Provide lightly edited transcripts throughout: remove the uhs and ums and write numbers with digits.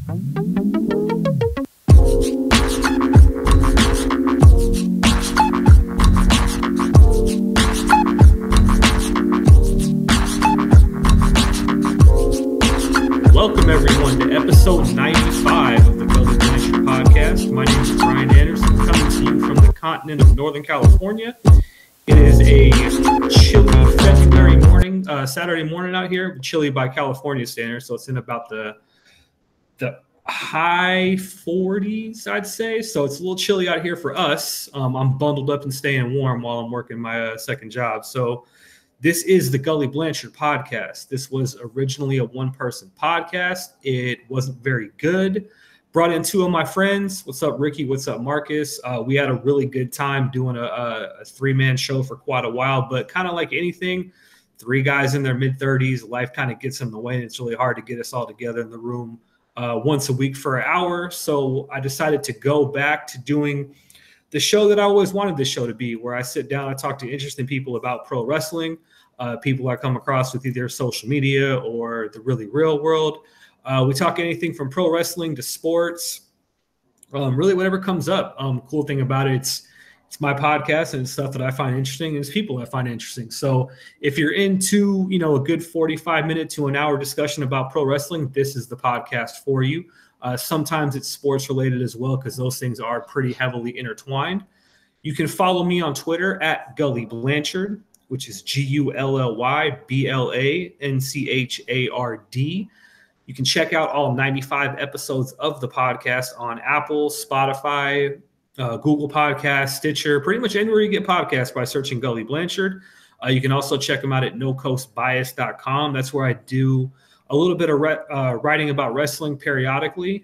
Welcome, everyone, to episode 95 of the Gully Blanchard podcast. My name is Brian Anderson, coming to you from the continent of Northern California. It is a chilly February morning, Saturday morning out here, chilly by California standards, so it's in about the high 40s, I'd say. So it's a little chilly out here for us. I'm bundled up and staying warm while I'm working my second job. So this is the Gully Blanchard podcast. This was originally a one-person podcast. It wasn't very good. Brought in two of my friends. What's up, Ricky? What's up, Marcus? We had a really good time doing a three-man show for quite a while, but kind of like anything, three guys in their mid-30s, life kind of gets in the way, and it's really hard to get us all together in the room once a week for an hour. So I decided to go back to doing the show that I always wanted this show to be, where I sit down and talk to interesting people about pro wrestling, people I come across with either social media or the really real world. We talk anything from pro wrestling to sports, really whatever comes up. Cool thing about it, it's my podcast and it's stuff that I find interesting and it's people I find interesting. So if you're into, a good 45-minute to an hour discussion about pro wrestling, this is the podcast for you. Sometimes it's sports related as well, because those things are pretty heavily intertwined. You can follow me on Twitter at Gully Blanchard, which is GULLYBLANCHARD. You can check out all 95 episodes of the podcast on Apple, Spotify, Google Podcasts, Stitcher, pretty much anywhere you get podcasts by searching Gully Blanchard. You can also check them out at nocoastbias.com. That's where I do a little bit of writing about wrestling periodically.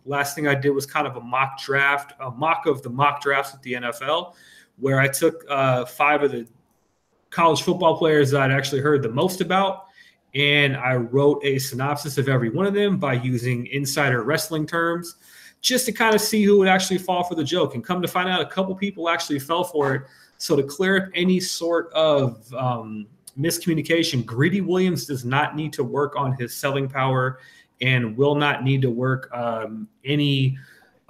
Last thing I did was kind of a mock of the mock drafts with the NFL, where I took 5 of the college football players that I'd actually heard the most about, and I wrote a synopsis of every one of them by using insider wrestling terms, just to kind of see who would actually fall for the joke. And come to find out, a couple people actually fell for it. So to clear up any sort of miscommunication, Greedy Williams does not need to work on his selling power and will not need to work any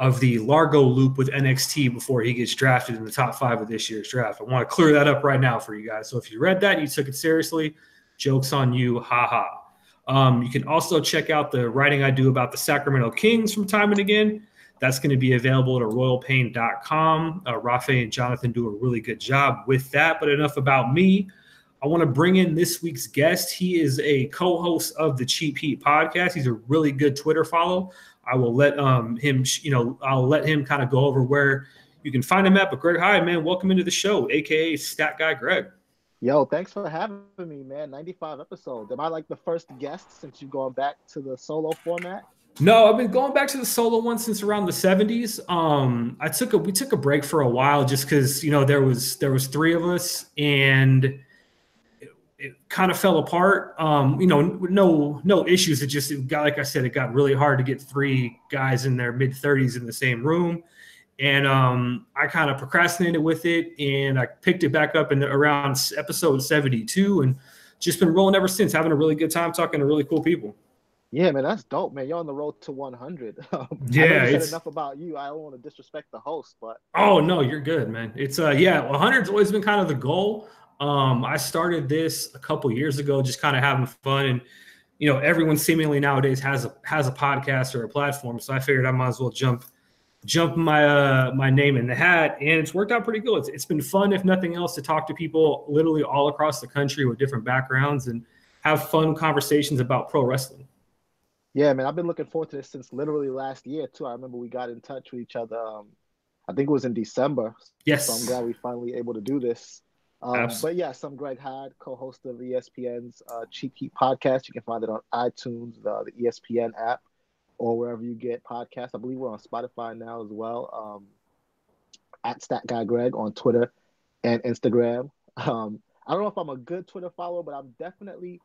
of the Largo loop with NXT before he gets drafted in the top 5 of this year's draft. I want to clear that up right now for you guys. So if you read that and you took it seriously, joke's on you, haha. You can also check out the writing I do about the Sacramento Kings from time and again. That's going to be available at royalpain.com. Rafe and Jonathan do a really good job with that. But enough about me. I want to bring in this week's guest. He is a co-host of the Cheap Heat podcast. He's a really good Twitter follow. I will let him, I'll let him kind of go over where you can find him at. But Greg, hi, man. Welcome into the show, a.k.a. Stat Guy Greg. Yo, thanks for having me, man. 95 episodes. Am I like the first guest since you've gone back to the solo format? No, I've been going back to the solo one since around the 70s. We took a break for a while just because, there was 3 of us and it kind of fell apart. No issues. It got, like I said, it got really hard to get 3 guys in their mid-30s in the same room. And I kind of procrastinated with it, and I picked it back up around episode 72 and just been rolling ever since, having a really good time talking to really cool people. Yeah, man, that's dope, man. You're on the road to 100. Yeah, I know you said enough about you. I don't want to disrespect the host, but oh no, you're good, man. It's 100's always been kind of the goal. I started this a couple years ago, just kind of having fun, and everyone seemingly nowadays has a podcast or a platform, so I figured I might as well jump my name in the hat, and it's worked out pretty good. It's been fun, if nothing else, to talk to people literally all across the country with different backgrounds and have fun conversations about pro wrestling. Yeah, man, I've been looking forward to this since literally last year too. I remember we got in touch with each other. I think it was in December. Yes. So I'm glad we finally able to do this. But yes, I'm Greg Hyde, co-host of ESPN's Cheap Heat podcast. You can find it on iTunes, the ESPN app, or wherever you get podcasts. I believe we're on Spotify now as well. At Stat Guy Greg on Twitter and Instagram. I don't know if I'm a good Twitter follower, but I'm definitely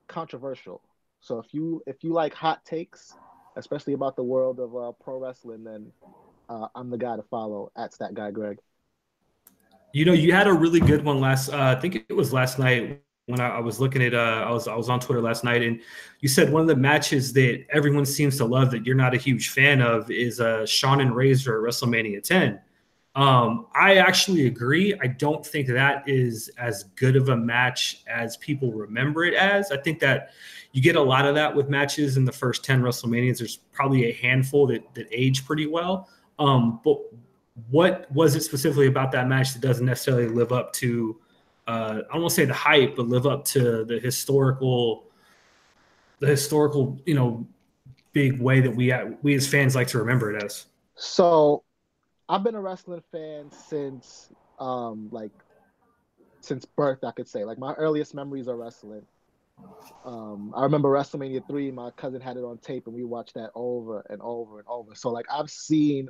controversial. So if you like hot takes, especially about the world of pro wrestling, then I'm the guy to follow at Stat Guy Greg. You had a really good one I think it was last night when I was looking at I was on Twitter last night, and you said one of the matches that everyone seems to love that you're not a huge fan of is Shawn and Razor at WrestleMania 10. I actually agree. I don't think that is as good of a match as people remember it as. I think that you get a lot of that with matches in the first 10 WrestleManias. There's probably a handful that age pretty well. But what was it specifically about that match that doesn't necessarily live up to, I don't want to say the hype, but live up to the historical, big way that we as fans like to remember it as? So I've been a wrestling fan like since birth, I could say. Like my earliest memories of wrestling. I remember WrestleMania 3, my cousin had it on tape and we watched that over and over and over. So like I've seen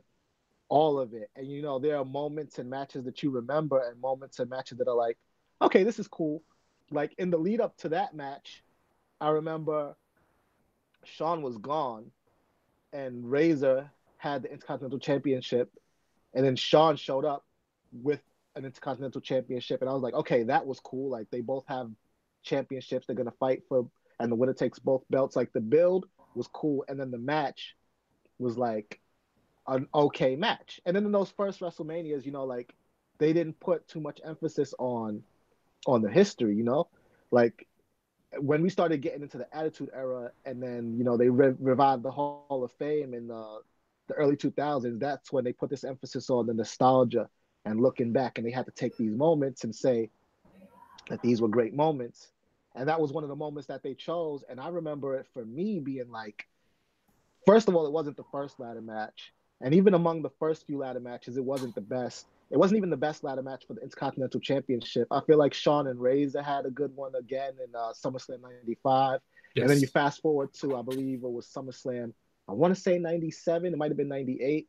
all of it. And there are moments and matches that you remember and moments and matches that are like, okay, this is cool. Like in the lead up to that match, I remember Shawn was gone and Razor had the Intercontinental Championship, and then Shawn showed up with an Intercontinental Championship, and I was like, okay, that was cool. Like they both have championships they're gonna fight for, and the winner takes both belts. Like the build was cool, and then the match was like an okay match. And then in those first WrestleManias, like they didn't put too much emphasis on the history, like when we started getting into the Attitude Era, and then they revived the Hall of Fame in the early 2000s. That's when they put this emphasis on the nostalgia and looking back, and they had to take these moments and say that these were great moments. And that was one of the moments that they chose. And I remember it for me being like, first of all, it wasn't the first ladder match. And even among the first few ladder matches, it wasn't the best. It wasn't even the best ladder match for the Intercontinental Championship. I feel like Shawn and Razor had a good one again in SummerSlam 95. Yes. And then you fast forward to, I believe it was SummerSlam, I want to say 97. It might have been 98.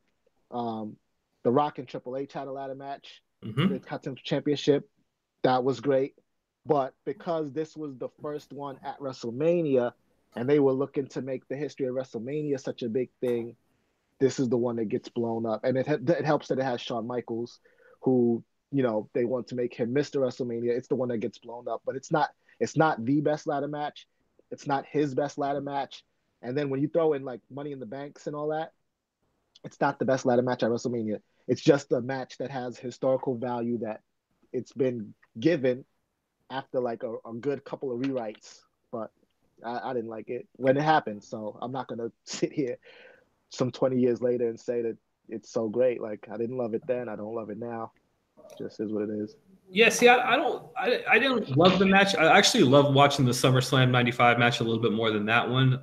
The Rock and Triple H had a ladder match for the Intercontinental Championship. That was great. But because this was the first one at WrestleMania, and they were looking to make the history of WrestleMania such a big thing, this is the one that gets blown up. And it helps that it has Shawn Michaels, who, they want to make him Mr. WrestleMania. It's the one that gets blown up. But it's not the best ladder match. It's not his best ladder match. And then when you throw in like Money in the Banks and all that, it's not the best ladder match at WrestleMania. It's just a match that has historical value, that it's been given after like a good couple of rewrites. But I didn't like it when it happened. So I'm not going to sit here some 20 years later and say that it's so great. Like I didn't love it then. I don't love it now. It just is what it is. Yeah, see, I didn't love the match. I actually loved watching the SummerSlam 95 match a little bit more than that one.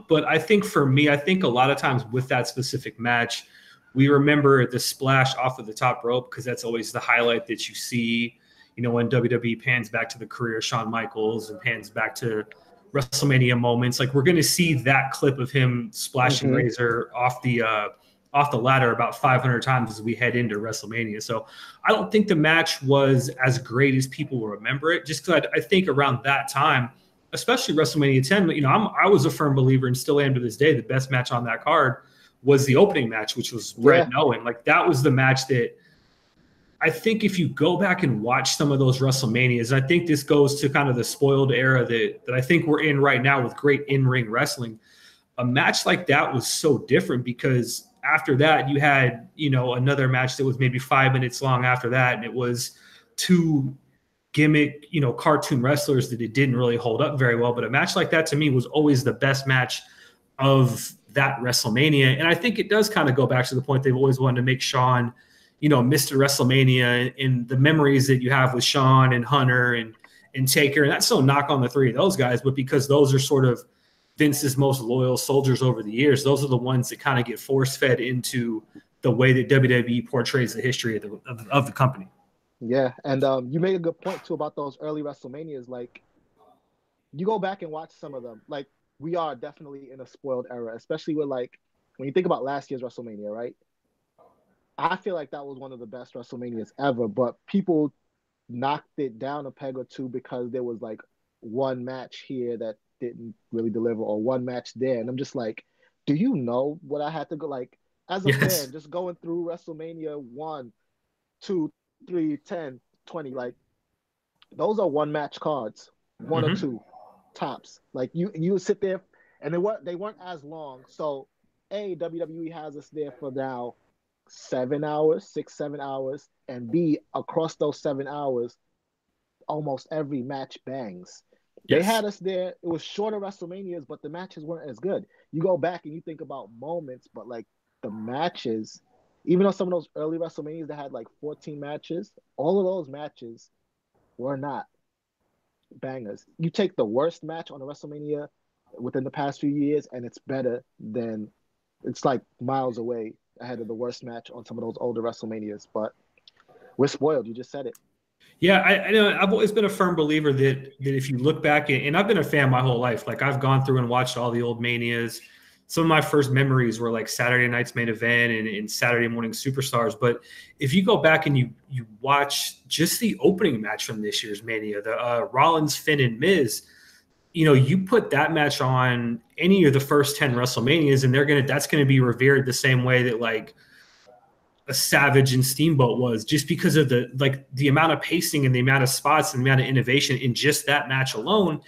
But I think for me, I think a lot of times with that specific match, we remember the splash off of the top rope because that's always the highlight that you see, when WWE pans back to the career of Shawn Michaels and pans back to WrestleMania moments. Like we're going to see that clip of him splashing Razor off the ladder about 500 times as we head into WrestleMania. So I don't think the match was as great as people remember it, just because I think around that time, especially WrestleMania 10, I was a firm believer and still am to this day, the best match on that card was the opening match, which was Bret and Owen. Like that was the match that I think if you go back and watch some of those WrestleManias, I think this goes to kind of the spoiled era that I think we're in right now with great in-ring wrestling. A match like that was so different because after that, you had, another match that was maybe 5 minutes long after that. And it was two gimmick, cartoon wrestlers that it didn't really hold up very well. But a match like that to me was always the best match of that WrestleMania. And I think it does kind of go back to the point they've always wanted to make Shawn, Mr. WrestleMania, in the memories that you have with Shawn and Hunter and Taker. And that's no knock on the three of those guys, but because those are sort of Vince's most loyal soldiers over the years, those are the ones that kind of get force-fed into the way that WWE portrays the history of the company. Yeah, and you made a good point, too, about those early WrestleManias. Like, you go back and watch some of them. Like, we are definitely in a spoiled era, especially with, like, when you think about last year's WrestleMania, right? I feel like that was one of the best WrestleManias ever, but people knocked it down a peg or two because there was, like, one match here that didn't really deliver, or one match there. And I'm just like, do you know what I had to go, like, as a fan, just going through WrestleMania 1, 2, 3, 10, 20, like, those are one match cards. one or two tops. Like you would sit there, and they weren't as long. So, WWE has us there for now 7 hours, 6, 7 hours, and B, across those 7 hours, almost every match bangs. They Yes. had us there. It was shorter WrestleManias, but the matches weren't as good. You go back and you think about moments, but like the matches, even though some of those early WrestleManias that had like 14 matches, all of those matches were not bangers. You take the worst match on a WrestleMania within the past few years, and it's better than it's like miles away ahead of the worst match on some of those older WrestleManias. But we're spoiled. You just said it. Yeah, I know. I've always been a firm believer that if you look back, and I've been a fan my whole life. Like I've gone through and watched all the old manias. Some of my first memories were like Saturday night's main event and Saturday morning superstars. But if you go back and you watch just the opening match from this year's Mania, the Rollins, Finn, and Miz, you put that match on any of the first 10 WrestleManias, and that's gonna be revered the same way that like a Savage and Steamboat was, just because of the amount of pacing and the amount of spots and the amount of innovation in just that match alone.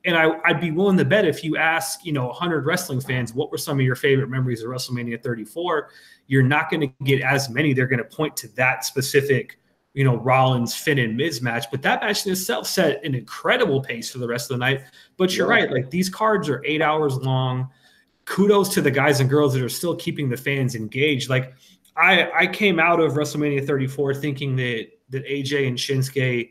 And I'd be willing to bet if you ask, 100 wrestling fans, what were some of your favorite memories of WrestleMania 34, you're not going to get as many. They're going to point to that specific, Rollins, Finn, and Miz match. But that match in itself set an incredible pace for the rest of the night. But you're right. Like these cards are 8 hours long. Kudos to the guys and girls that are still keeping the fans engaged. Like, I came out of WrestleMania 34 thinking that AJ and Shinsuke,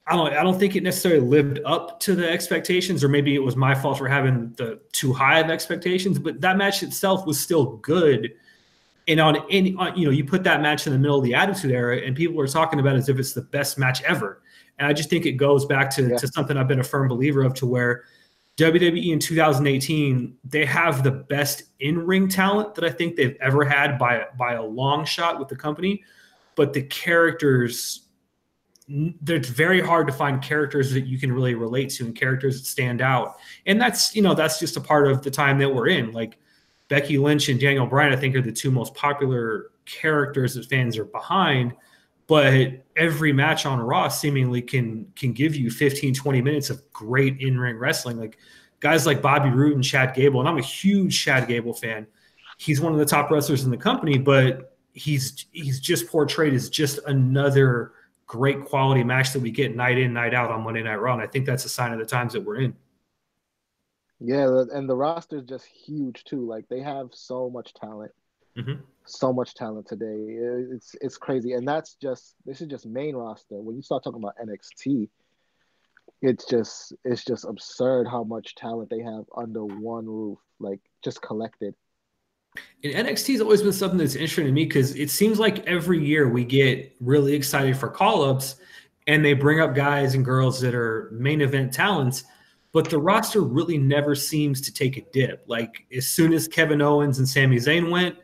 I don't think it necessarily lived up to the expectations, or maybe it was my fault for having the too high of expectations. But that match itself was still good. And you put that match in the middle of the Attitude Era, and people are talking about it as if it's the best match ever. And I just think it goes back to something I've been a firm believer of, to where WWE in 2018, they have the best in-ring talent that I think they've ever had by a long shot with the company. But the characters, it's very hard to find characters that you can really relate to and characters that stand out. And that's just a part of the time that we're in. Like Becky Lynch and Daniel Bryan, I think, are the two most popular characters that fans are behind. But every match on Raw seemingly can give you 15, 20 minutes of great in-ring wrestling. Like guys like Bobby Roode and Chad Gable, and I'm a huge Chad Gable fan. He's one of the top wrestlers in the company, but he's just portrayed as just another great quality match that we get night in, night out on Monday Night Raw. And I think that's a sign of the times that we're in. Yeah, and the roster is just huge too. Like they have so much talent. Mm-hmm. So much talent today. It's crazy. And this is just main roster. When you start talking about NXT, it's just absurd how much talent they have under one roof, like just collected. And NXT has always been something that's interesting to me, because it seems like every year we get really excited for call-ups and they bring up guys and girls that are main event talents, but the roster really never seems to take a dip. Like as soon as Kevin Owens and Sami Zayn went,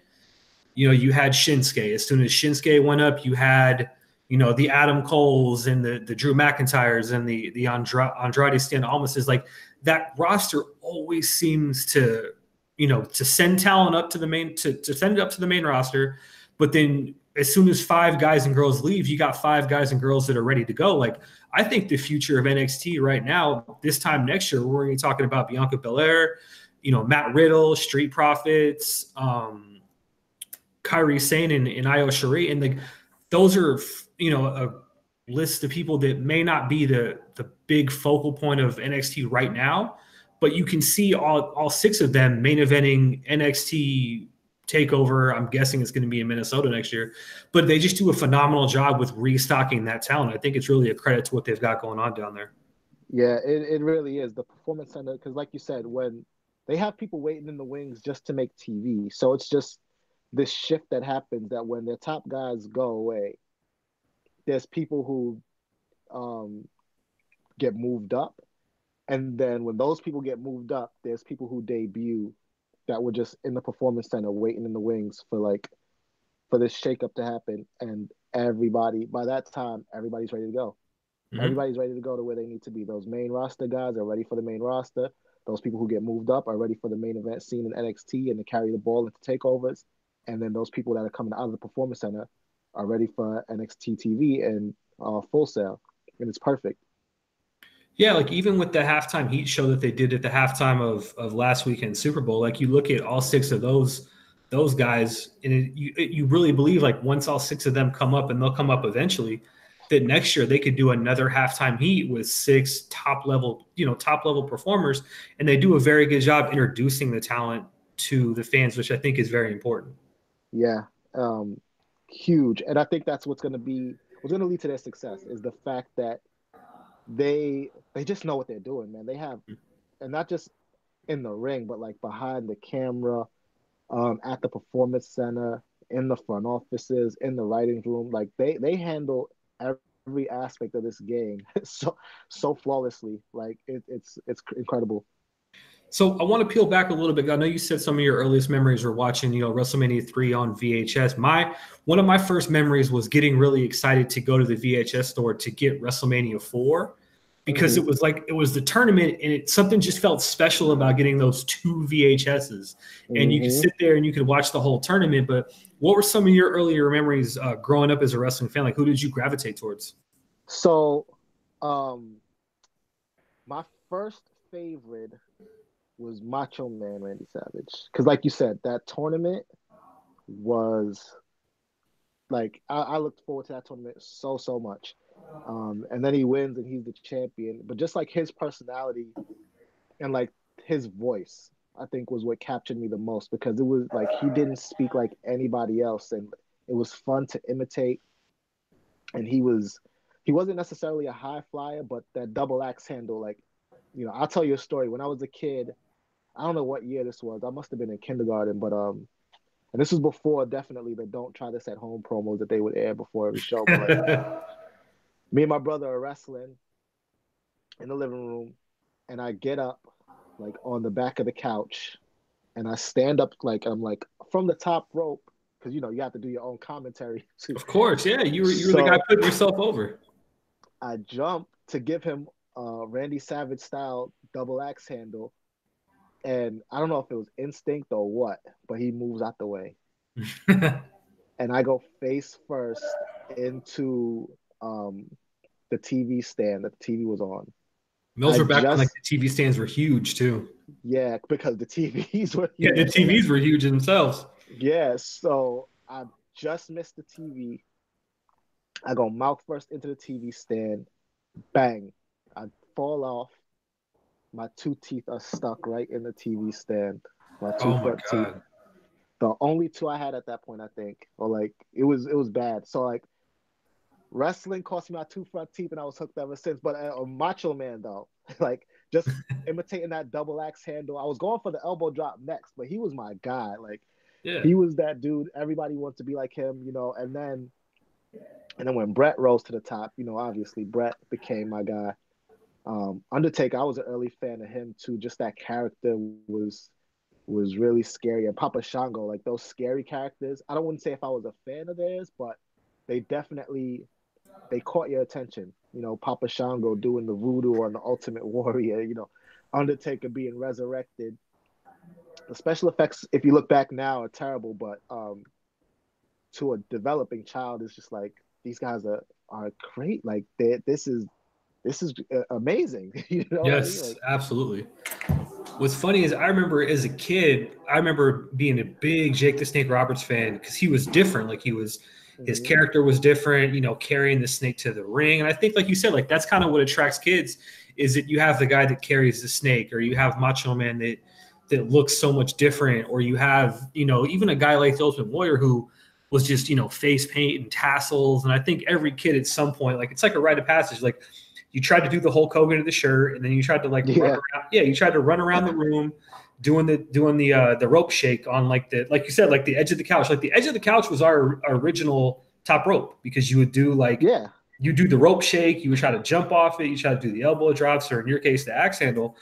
you had Shinsuke. As soon as Shinsuke went up, you had, the Adam Coles and the Drew McIntyres and the Andrade Cien Almases. Like that roster always seems to, to send talent up to the main, to send it up to the main roster. But then as soon as 5 guys and girls leave, you got 5 guys and girls that are ready to go. Like I think the future of NXT right now, this time next year, we're going to be talking about Bianca Belair, Matt Riddle, Street Profits, Kairi Sane and Io Shirai, and those are a list of people that may not be the big focal point of NXT right now, but you can see all 6 of them main eventing NXT Takeover. I'm guessing it's going to be in Minnesota next year, but they just do a phenomenal job with restocking that talent. I think it's really a credit to what they've got going on down there. Yeah, it really is. The Performance Center, because like you said, when they have people waiting in the wings just to make TV, so it's just this shift that happens, that when their top guys go away, there's people who get moved up. And then when those people get moved up, there's people who debut that were just in the Performance Center waiting in the wings for this shakeup to happen. And by that time, everybody's ready to go. Mm-hmm. Everybody's ready to go to where they need to be. Those main roster guys are ready for the main roster. Those people who get moved up are ready for the main event scene in NXT and to carry the ball into takeovers. And then those people that are coming out of the Performance Center are ready for NXT TV and Full Sail. And it's perfect. Yeah, like even with the halftime heat show that they did at the halftime of last weekend's Super Bowl, like you look at all six of those guys, and you really believe like once all six of them come up, and they'll come up eventually, that next year they could do another halftime heat with six top level performers, and they do a very good job introducing the talent to the fans, which I think is very important. Yeah, huge, and I think that's what's going to lead to their success is the fact that they just know what they're doing, man. They have, and not just in the ring, but like behind the camera, at the performance center, in the front offices, in the writing room. Like they handle every aspect of this game so flawlessly. Like it's incredible. So I want to peel back a little bit. I know you said some of your earliest memories were watching, WrestleMania 3 on VHS. One of my first memories was getting really excited to go to the VHS store to get WrestleMania 4 because it was the tournament, and something just felt special about getting those two VHSs. And you could sit there and you could watch the whole tournament. But what were some of your earlier memories growing up as a wrestling fan? Like, who did you gravitate towards? So, my first favorite was Macho Man Randy Savage. Because like you said, that tournament was like, I looked forward to that tournament so much. And then he wins and he's the champion. But just like his personality and like his voice, I think was what captured me the most, because it was like he didn't speak like anybody else, and it was fun to imitate. And he wasn't necessarily a high flyer, but that double axe handle, like, I'll tell you a story. When I was a kid, I don't know what year this was. I must have been in kindergarten, but and this was before definitely the "Don't Try This at Home" promos that they would air before every show. But like, me and my brother are wrestling in the living room, and I get up like on the back of the couch, and I stand up like I'm like from the top rope, because you have to do your own commentary too. Of course, yeah, you were the guy putting yourself over. I jump to give him Randy Savage style double axe handle, and I don't know if it was instinct or what, but he moves out the way, and I go face first into the TV stand that the TV was on. Those were back when like the TV stands were huge too. Yeah, because the TVs were huge. Yeah, the TVs were huge themselves. Yeah, so I just missed the TV. I go mouth first into the TV stand. Bang. I fall off. My two teeth are stuck right in the TV stand. My two front teeth. The only two I had at that point, I think. Or like it was bad. So like wrestling cost me my two front teeth, and I was hooked ever since. But Macho Man though, like just imitating that double axe handle. I was going for the elbow drop next, but he was my guy. Like he was that dude. Everybody wants to be like him, And then when Brett rose to the top, obviously Brett became my guy. Undertaker, I was an early fan of him too. Just that character was really scary. And Papa Shango, like those scary characters. I wouldn't say if I was a fan of theirs, but they caught your attention. Papa Shango doing the voodoo on the Ultimate Warrior. Undertaker being resurrected. The special effects, if you look back now, are terrible, but to a developing child, it's just like these guys are great. Like this is amazing. Yes, I mean? Like, absolutely. What's funny is I remember as a kid, being a big Jake the Snake Roberts fan because he was different. Like his character was different, carrying the snake to the ring. And I think, like you said, like that's kind of what attracts kids is that you have the guy that carries the snake, or you have Macho Man that looks so much different, or you have, even a guy like the Ultimate Warrior who was just, face paint and tassels. And I think every kid at some point, like it's like a rite of passage. Like you tried to do the Hulk Hogan of the shirt, and then you tried to run around. Yeah, you tried to run around the room doing the rope shake on like you said, like the edge of the couch. Like the edge of the couch was our original top rope, because you would do you do the rope shake, you would try to jump off it, you try to do the elbow drops, or in your case, the axe handle.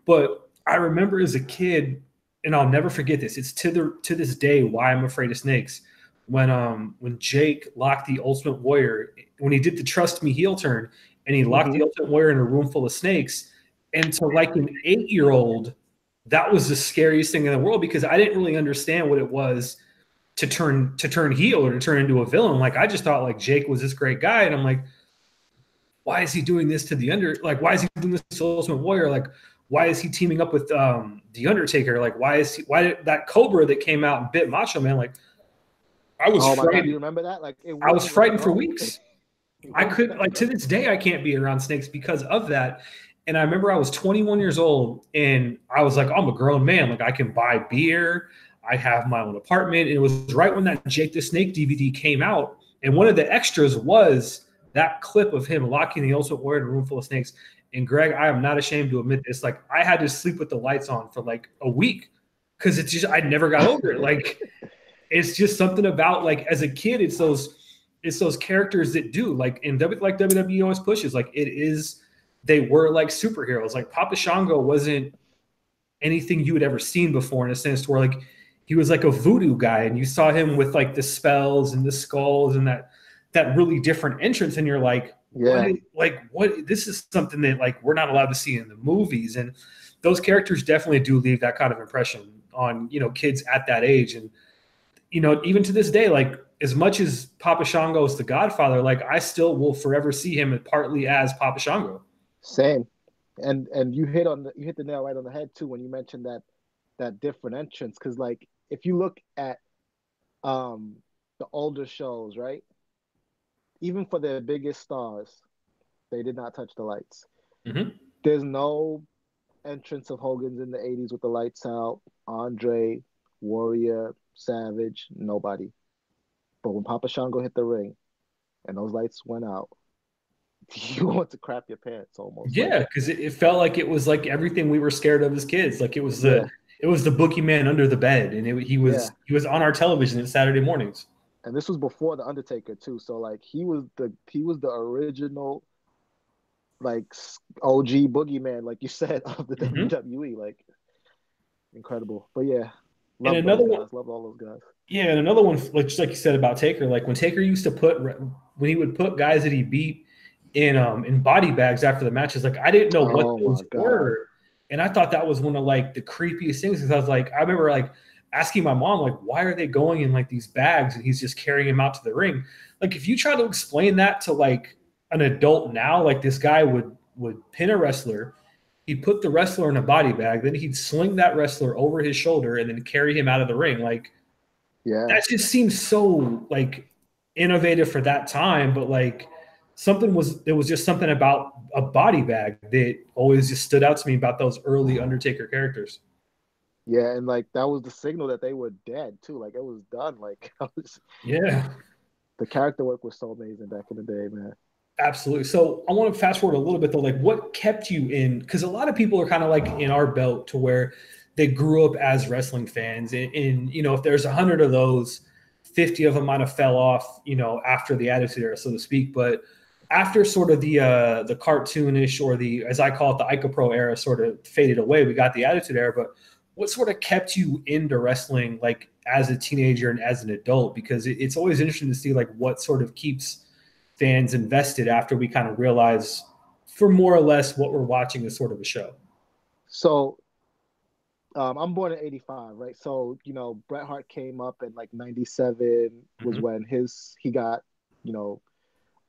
But I remember as a kid, and I'll never forget this. It's to this day why I'm afraid of snakes. When Jake locked the Ultimate Warrior, when he did the Trust Me heel turn, and he locked the Ultimate Warrior in a room full of snakes, and to like an 8-year-old, that was the scariest thing in the world, because I didn't really understand what it was to turn heel or to turn into a villain. Like I just thought like Jake was this great guy, and I'm like, why is he doing this to why is he doing this to Ultimate Warrior? Like, why is he teaming up with the Undertaker? Like, why did that Cobra that came out and bit Macho Man? Like, I was Oh my frightened. God, do you remember that? Like I was frightened for bro. weeks. I could like to this day I can't be around snakes because of that. And I remember I was 21 years old and I was like, I'm a grown man. Like I can buy beer. I have my own apartment. And it was right when that Jake the Snake DVD came out. And one of the extras was that clip of him locking the Ultimate Warrior in a room full of snakes. And Greg, I am not ashamed to admit this. Like I had to sleep with the lights on for like a week because it's just I never got over it. Like it's just something about like as a kid, it's those characters that do like like WWE always pushes like they were like superheroes. Like Papa Shango wasn't anything you had ever seen before in a sense to where like he was like a voodoo guy and you saw him with like the spells and the skulls and that really different entrance and you're like what this is something that like we're not allowed to see in the movies. And those characters definitely do leave that kind of impression on kids at that age. And even to this day, like as much as Papa Shango is the Godfather, like I still will forever see him partly as Papa Shango. Same. And you hit the nail right on the head too when you mentioned that different entrance, because like if you look at the older shows, right, even for their biggest stars, they did not touch the lights. Mm-hmm. There's no entrance of Hogan's in the 80s with the lights out, Andre, Warrior, Savage, nobody. But when Papa Shango hit the ring and those lights went out, you want to crap your pants almost. Yeah, because it felt like it was like everything we were scared of as kids. Like it was the boogeyman under the bed, and he was on our television on Saturday mornings. And this was before the Undertaker too, so like he was the original like OG boogeyman, like you said, of the WWE. Like incredible, but yeah, love and another those guys. one, love all those guys. Yeah, and another one, like just like you said about Taker, like when Taker used to when he would put guys that he beat in body bags after the matches, like I didn't know what those were, and I thought that was one of like the creepiest things because I was like, I remember like asking my mom like, why are they going in like these bags and he's just carrying him out to the ring? Like if you try to explain that to like an adult now, like this guy would pin a wrestler. He'd put the wrestler in a body bag, then he'd sling that wrestler over his shoulder and then carry him out of the ring. Like, that just seems so like innovative for that time, but like there was just something about a body bag that always just stood out to me about those early Undertaker characters. Yeah, and like that was the signal that they were dead too. Like it was done. Like the character work was so amazing back in the day, man. Absolutely. So I want to fast forward a little bit though, like what kept you in? Because a lot of people are kind of like in our belt to where they grew up as wrestling fans, and if there's 100 of those, 50 of them might have fell off, after the Attitude Era, so to speak. But after sort of the cartoonish or the, as I call it, the Ica Pro era sort of faded away, we got the Attitude Era. But what sort of kept you into wrestling, like as a teenager and as an adult? Because it's always interesting to see like what sort of keeps fans invested after we kind of realize for more or less what we're watching is sort of a show. So I'm born in 85, right? So, Bret Hart came up in like 97 was when he got,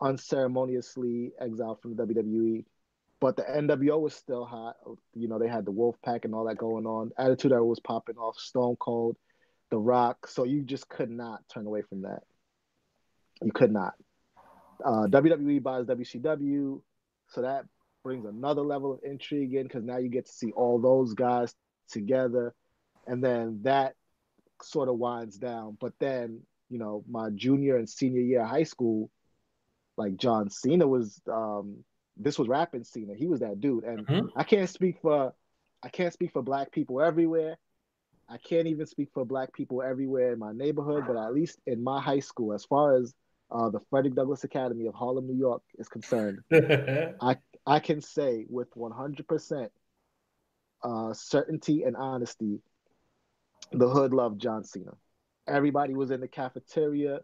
unceremoniously exiled from the WWE. But the NWO was still hot. They had the Wolfpack and all that going on. Attitude Era was popping off, Stone Cold, The Rock. So you just could not turn away from that. You could not. WWE buys WCW. So that brings another level of intrigue in because now you get to see all those guys together. And then that sort of winds down. But then, my junior and senior year of high school, like John Cena was this was rapping Cena. He was that dude. And I can't speak for black people everywhere. I can't even speak for black people everywhere in my neighborhood, but at least in my high school, as far as the Frederick Douglass Academy of Harlem, New York is concerned, I can say with 100% certainty and honesty, the hood loved John Cena. Everybody was in the cafeteria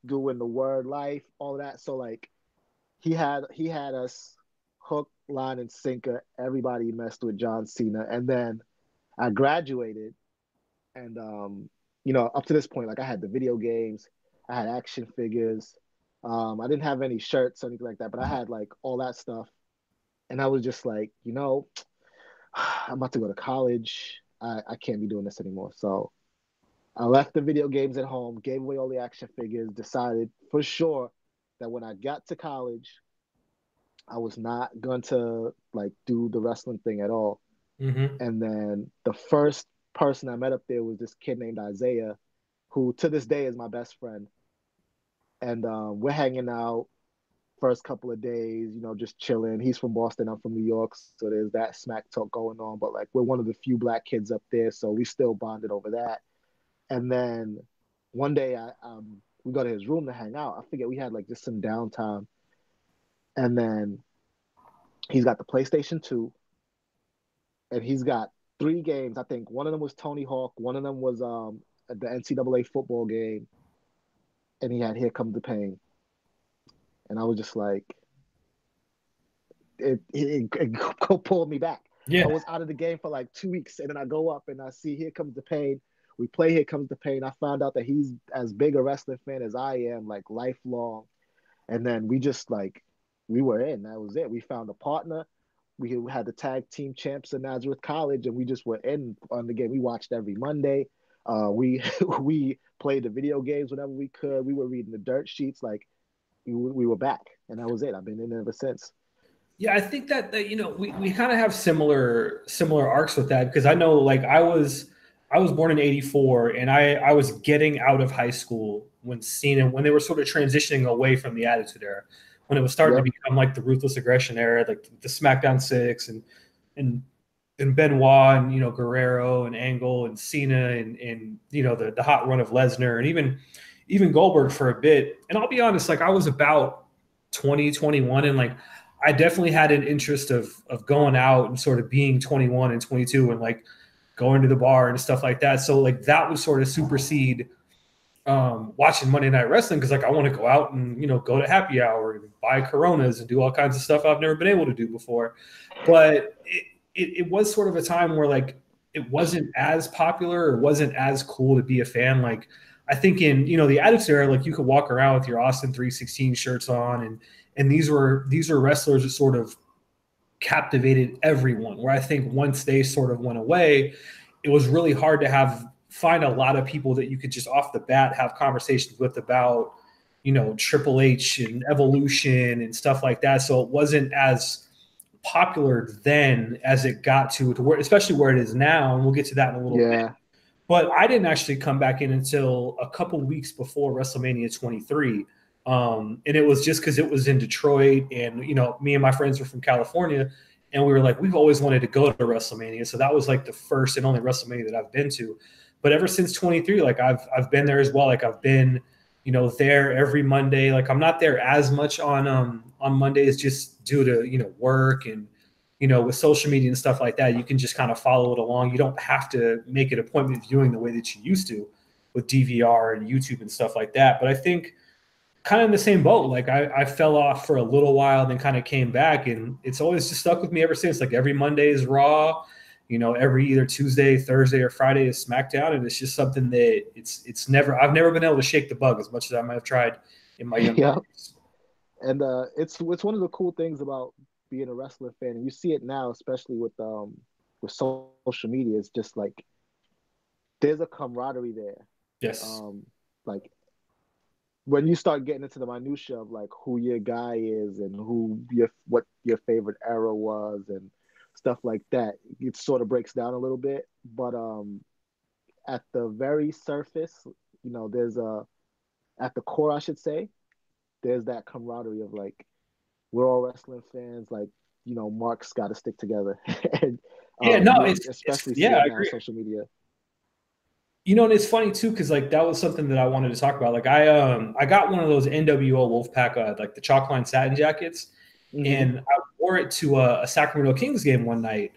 doing the word life, all that. So like he had us hook, line, and sinker. Everybody messed with John Cena. And then I graduated and up to this point, like I had the video games, I had action figures, I didn't have any shirts or anything like that, but I had like all that stuff. And I was just like, I'm about to go to college. I can't be doing this anymore. So I left the video games at home, gave away all the action figures, decided for sure that when I got to college, I was not going to like do the wrestling thing at all. Mm-hmm. And then the first person I met up there was this kid named Isaiah, who to this day is my best friend. And we're hanging out first couple of days, just chilling. He's from Boston, I'm from New York, so there's that smack talk going on. But like we're one of the few black kids up there, so we still bonded over that. And then one day, we go to his room to hang out. I forget we had like just some downtime, and then he's got the PlayStation 2, and he's got 3 games. I think one of them was Tony Hawk, one of them was the NCAA football game, and he had Here Comes the Pain. And I was just like, it pulled me back. Yeah. I was out of the game for like 2 weeks, and then I go up and I see Here Comes the Pain. We play Here Comes the Pain. I found out that he's as big a wrestling fan as I am, like lifelong. And then we just like, we were in. That was it. We found a partner. We had the tag team champs in Nazareth College, and we just were in on the game. We watched every Monday. We we played the video games whenever we could. We were reading the dirt sheets. Like we were back, and that was it. I've been in ever since. Yeah, I think that we kind of have similar arcs with that, because I know like I was born in '84, and I was getting out of high school when they were sort of transitioning away from the Attitude Era, when it was starting to become like the Ruthless Aggression era, like the SmackDown 6 and Benoit and Guerrero and Angle and Cena and the hot run of Lesnar and even Goldberg for a bit. And I'll be honest, like I was about 20, 21, and like I definitely had an interest of going out and sort of being 21 and 22 and like going to the bar and stuff like that. So like that would sort of supersede watching Monday Night Wrestling, because like I want to go out and go to happy hour and buy Coronas and do all kinds of stuff I've never been able to do before. But it was sort of a time where like it wasn't as popular or wasn't as cool to be a fan. Like I think in the Attitude Era, like you could walk around with your Austin 316 shirts on, and these were wrestlers that sort of captivated everyone. Where I think once they sort of went away, it was really hard to find a lot of people that you could just off the bat have conversations with about Triple H and Evolution and stuff like that. So it wasn't as popular then as it got to where, especially where it is now, and we'll get to that in a little bit. But I didn't actually come back in until a couple weeks before WrestleMania 23. And it was just because it was in Detroit, and me and my friends were from California, and we were like, we've always wanted to go to WrestleMania. So that was like the first and only WrestleMania that I've been to. But ever since 23, like I've been there as well. Like I've been, there every Monday. Like I'm not there as much on Mondays just due to work and with social media and stuff like that. You can just kind of follow it along. You don't have to make an appointment viewing the way that you used to with DVR and YouTube and stuff like that. But I think kind of in the same boat. Like I fell off for a little while, then kind of came back, and it's always just stuck with me ever since. Like every Monday is Raw, every either Tuesday, Thursday, or Friday is SmackDown, and it's just something that I've never been able to shake the bug as much as I might have tried in my young days. And it's one of the cool things about being a wrestling fan, and you see it now, especially with social media. It's just like there's a camaraderie there. Yes. Like when you start getting into the minutia of like who your guy is and what your favorite era was and stuff like that, it sort of breaks down a little bit. But at the very surface, there's at the core, I should say, there's that camaraderie of like we're all wrestling fans. Like Mark's got to stick together. And especially I agree. On social media. And it's funny too, because like that was something that I wanted to talk about. Like I got one of those NWO Wolfpack like the chalkline satin jackets, and I wore it to a Sacramento Kings game one night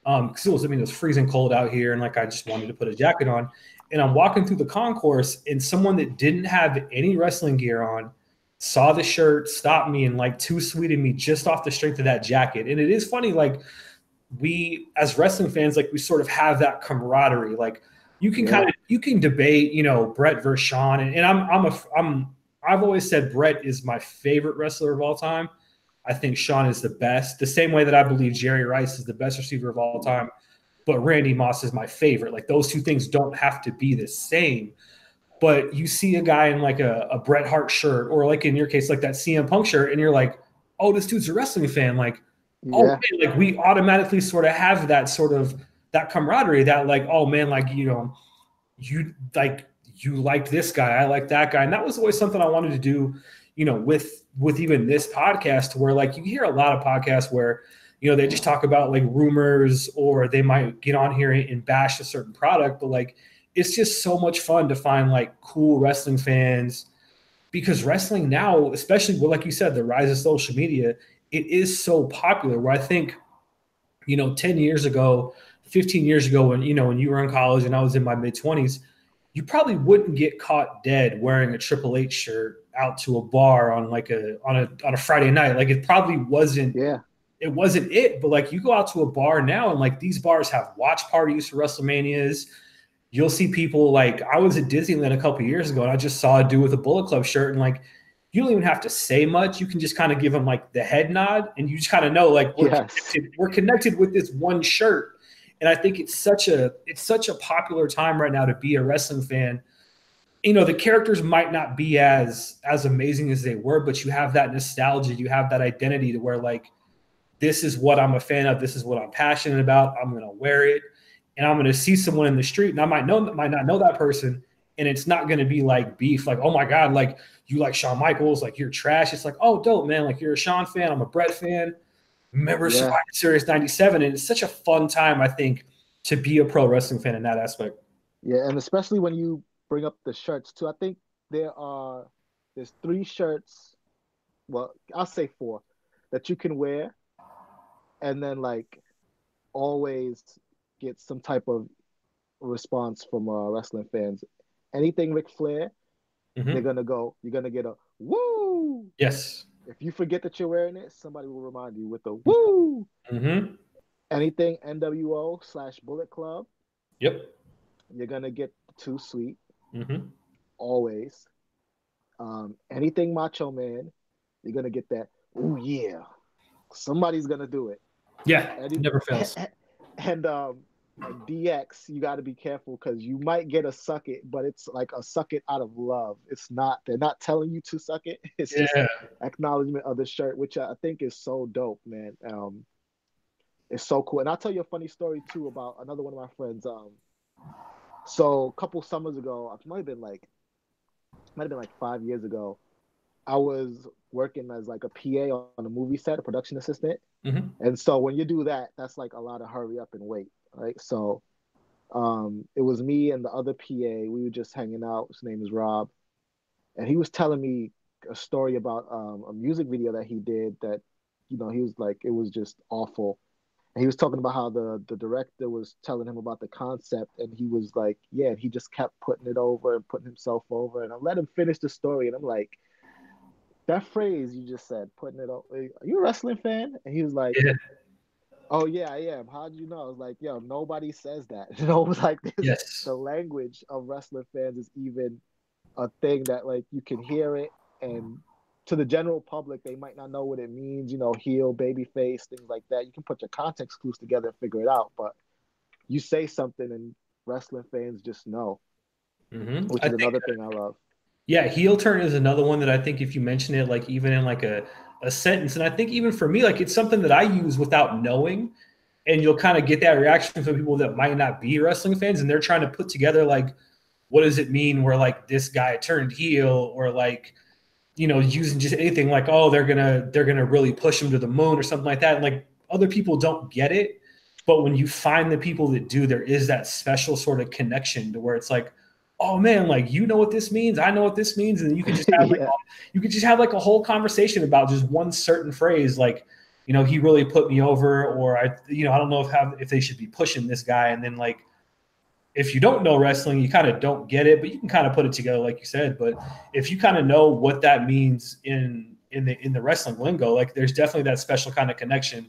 because it was freezing cold out here, and like I just wanted to put a jacket on. And I'm walking through the concourse, and someone that didn't have any wrestling gear on saw the shirt, stopped me, and like too sweeted me just off the strength of that jacket. And it is funny, like we as wrestling fans, like we sort of have that camaraderie. Like you can you can debate, Brett versus Shawn, and I'm I've always said Bret is my favorite wrestler of all time. I think Shawn is the best. The same way that I believe Jerry Rice is the best receiver of all time, but Randy Moss is my favorite. Like those two things don't have to be the same. But you see a guy in like a Bret Hart shirt, or like in your case, like that CM Punk shirt, and you're like, oh, this dude's a wrestling fan. Like, oh, man, like we automatically sort of have that sort of that camaraderie that like, oh man, like, you know, you like this guy, I like that guy. And that was always something I wanted to do, you know, with even this podcast, where like you hear a lot of podcasts where, you know, they just talk about like rumors, or they might get on here and bash a certain product, but like it's just so much fun to find like cool wrestling fans, because wrestling now, especially with, like you said, the rise of social media, it is so popular, where I think, you know, 10 years ago, 15 years ago, when you were in college and I was in my mid-20s, you probably wouldn't get caught dead wearing a Triple H shirt out to a bar on a Friday night. Like it probably wasn't. Yeah. It wasn't it. But like you go out to a bar now, and like these bars have watch parties for WrestleManias. You'll see people, like I was at Disneyland a couple of years ago, and I just saw a dude with a Bullet Club shirt, and like you don't even have to say much. You can just kind of give him like the head nod, and you just kind of know like we're connected with this one shirt. And I think it's such a popular time right now to be a wrestling fan. You know, the characters might not be as amazing as they were, but you have that nostalgia, you have that identity to where like, this is what I'm a fan of, this is what I'm passionate about, I'm going to wear it, and I'm going to see someone in the street, and I might not know that person, and it's not going to be like beef, like, oh my God, like you like Shawn Michaels, like you're trash. It's like, oh, dope, man, like you're a Shawn fan, I'm a Bret fan. Remember Survivor Series 97, and it's such a fun time, I think, to be a pro wrestling fan in that aspect. Yeah, and especially when you bring up the shirts too. I think there's 3 shirts, well, I'll say 4, that you can wear and then like always get some type of response from wrestling fans. Anything Ric Flair, you're gonna get a woo. Yes. If you forget that you're wearing it, somebody will remind you with the woo. Mm-hmm. Anything NWO/Bullet Club. Yep. You're going to get Too Sweet. Mm-hmm. Always. Anything Macho Man, you're going to get that, ooh, yeah. Somebody's going to do it. Yeah, it never fails. And DX, you got to be careful, because you might get a suck it, but it's like a suck it out of love. They're not telling you to suck it. It's just acknowledgement of the shirt, which I think is so dope, man. It's so cool. And I'll tell you a funny story too about another one of my friends. So a couple summers ago, it might have been like 5 years ago, I was working as like a PA on a movie set, a production assistant. Mm-hmm. And so when you do that, that's like a lot of hurry up and wait, right? So it was me and the other PA. We were just hanging out. His name is Rob. And he was telling me a story about a music video that he did that, you know, he was like, it was just awful. And he was talking about how the director was telling him about the concept, and he was like, yeah, he just kept putting it over and putting himself over. And I let him finish the story, and I'm like, that phrase you just said, putting it over, are you a wrestling fan? And he was like, oh yeah, I am. How'd you know? I was like, yo, nobody says that. You know, it was like this, the language of wrestling fans is even a thing that like you can hear it, and to the general public, they might not know what it means, you know, heel, babyface, things like that. You can put your context clues together and figure it out, but you say something and wrestling fans just know, which is another thing I love. Yeah, heel turn is another one that I think if you mention it, like even in like a sentence, and I think even for me, like it's something that I use without knowing, and you'll kind of get that reaction from people that might not be wrestling fans, and they're trying to put together like, what does it mean where like this guy turned heel, or like, you know, using just anything like, oh, they're gonna really push him to the moon or something like that. And like other people don't get it, but when you find the people that do, there is that special sort of connection to where it's like, oh man, like you know what this means, I know what this means, and you could just have like a whole conversation about just one certain phrase, like, you know, he really put me over, or I don't know if they should be pushing this guy, and then like, if you don't know wrestling, you kind of don't get it, but you can kind of put it together, like you said. But if you kind of know what that means in the wrestling lingo, like there's definitely that special kind of connection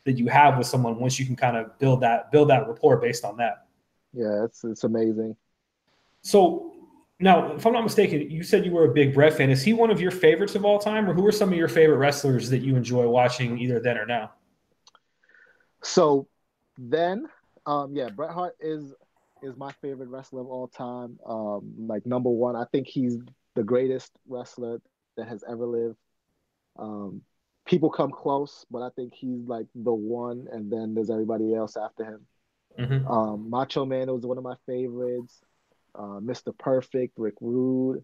that you have with someone once you can kind of build that rapport based on that. Yeah, it's amazing. So Now, if I'm not mistaken, you said you were a big Bret fan. Is he one of your favorites of all time, or who are some of your favorite wrestlers that you enjoy watching either then or now? So then, yeah, Bret Hart is my favorite wrestler of all time. Like number one, I think he's the greatest wrestler that has ever lived. Um, People come close, but I think he's like the one, and then there's everybody else after him. Mm-hmm. Macho Man was one of my favorites. Mr. Perfect, Rick Rude,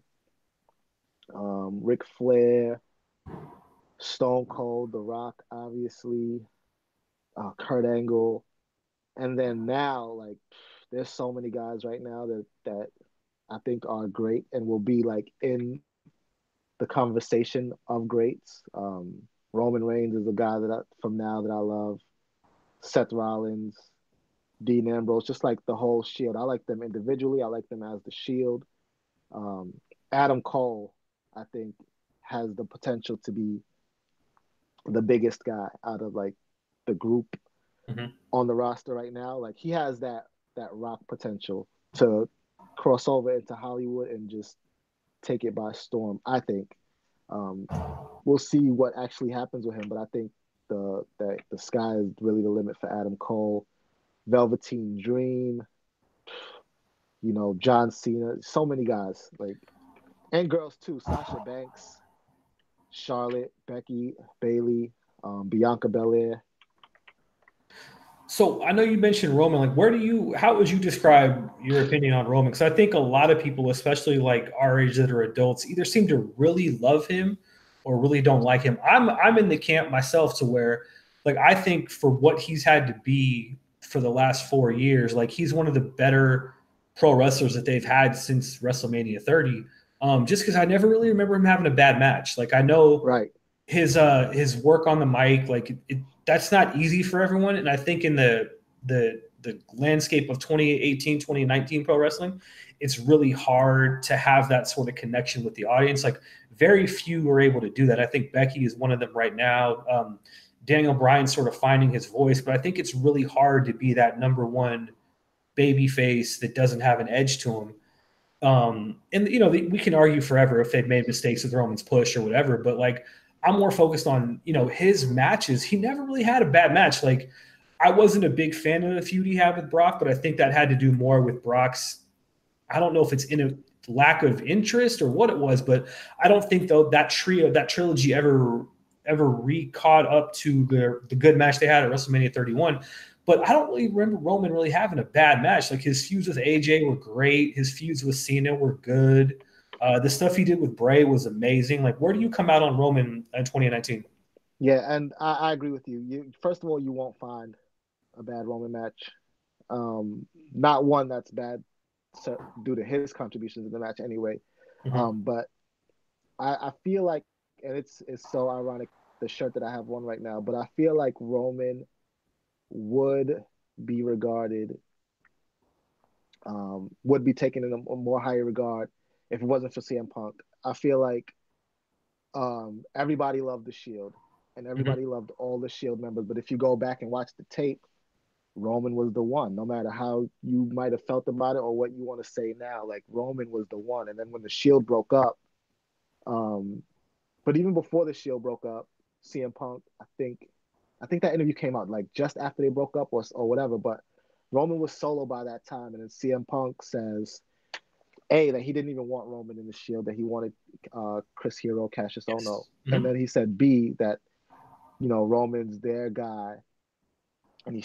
Ric Flair, Stone Cold, The Rock, obviously, Kurt Angle, and then now, like, there's so many guys right now that I think are great and will be like in the conversation of greats. Roman Reigns is a guy from now that I love. Seth Rollins, Dean Ambrose, just like the whole Shield. I like them individually. I like them as the Shield. Um, Adam Cole, I think, has the potential to be the biggest guy out of like the group Mm-hmm. on the roster right now. Like he has that Rock potential to cross over into Hollywood and just take it by storm. I think. Um, we'll see what actually happens with him, but I think the sky is really the limit for Adam Cole. Velveteen Dream, John Cena, so many guys like and girls too. Sasha Banks, Charlotte, Becky, Bailey, Bianca Belair. So I know you mentioned Roman. Like, how would you describe your opinion on Roman? Because I think a lot of people, especially like our age that are adults, either seem to really love him or really don't like him. I'm in the camp myself to where, like, I think for what he's had to be for the last 4 years, like he's one of the better pro wrestlers that they've had since WrestleMania 30. Just because I never really remember him having a bad match. Like I know Right. his work on the mic, like that's not easy for everyone. And I think in the landscape of 2018, 2019 pro wrestling, it's really hard to have that sort of connection with the audience. Like very few are able to do that. I think Becky is one of them right now. Daniel Bryan's sort of finding his voice, but I think it's really hard to be that number one baby face that doesn't have an edge to him. And we can argue forever if they've made mistakes with Roman's push or whatever, but like I'm more focused on his matches. He never really had a bad match. Like I wasn't a big fan of the feud he had with Brock, but I think that had to do more with Brock's. I don't know if it's in a lack of interest or what it was, but I don't think though that trilogy ever re-caught up to the good match they had at WrestleMania 31. But I don't really remember Roman really having a bad match. Like his feuds with AJ were great. His feuds with Cena were good. The stuff he did with Bray was amazing. Like, where do you come out on Roman in 2019? Yeah, and I agree with you. First of all, you won't find a bad Roman match. Not one that's bad due to his contributions in the match anyway. Mm-hmm. But I feel like, and it's so ironic, the shirt that I have on right now, but I feel like Roman would be regarded, would be taken in a more higher regard if it wasn't for CM Punk. I feel like everybody loved the Shield and Mm-hmm. everybody loved all the Shield members. But if you go back and watch the tape, Roman was the one, no matter how you might have felt about it or what you want to say now. Like Roman was the one. And then when the Shield broke up, um, but even before the Shield broke up, CM Punk, I think that interview came out like just after they broke up or whatever. But Roman was solo by that time, and then CM Punk says, A, that he didn't even want Roman in the Shield, that he wanted Chris Hero, Cassius Yes. Ohno, and Mm-hmm. then he said B, that Roman's their guy, and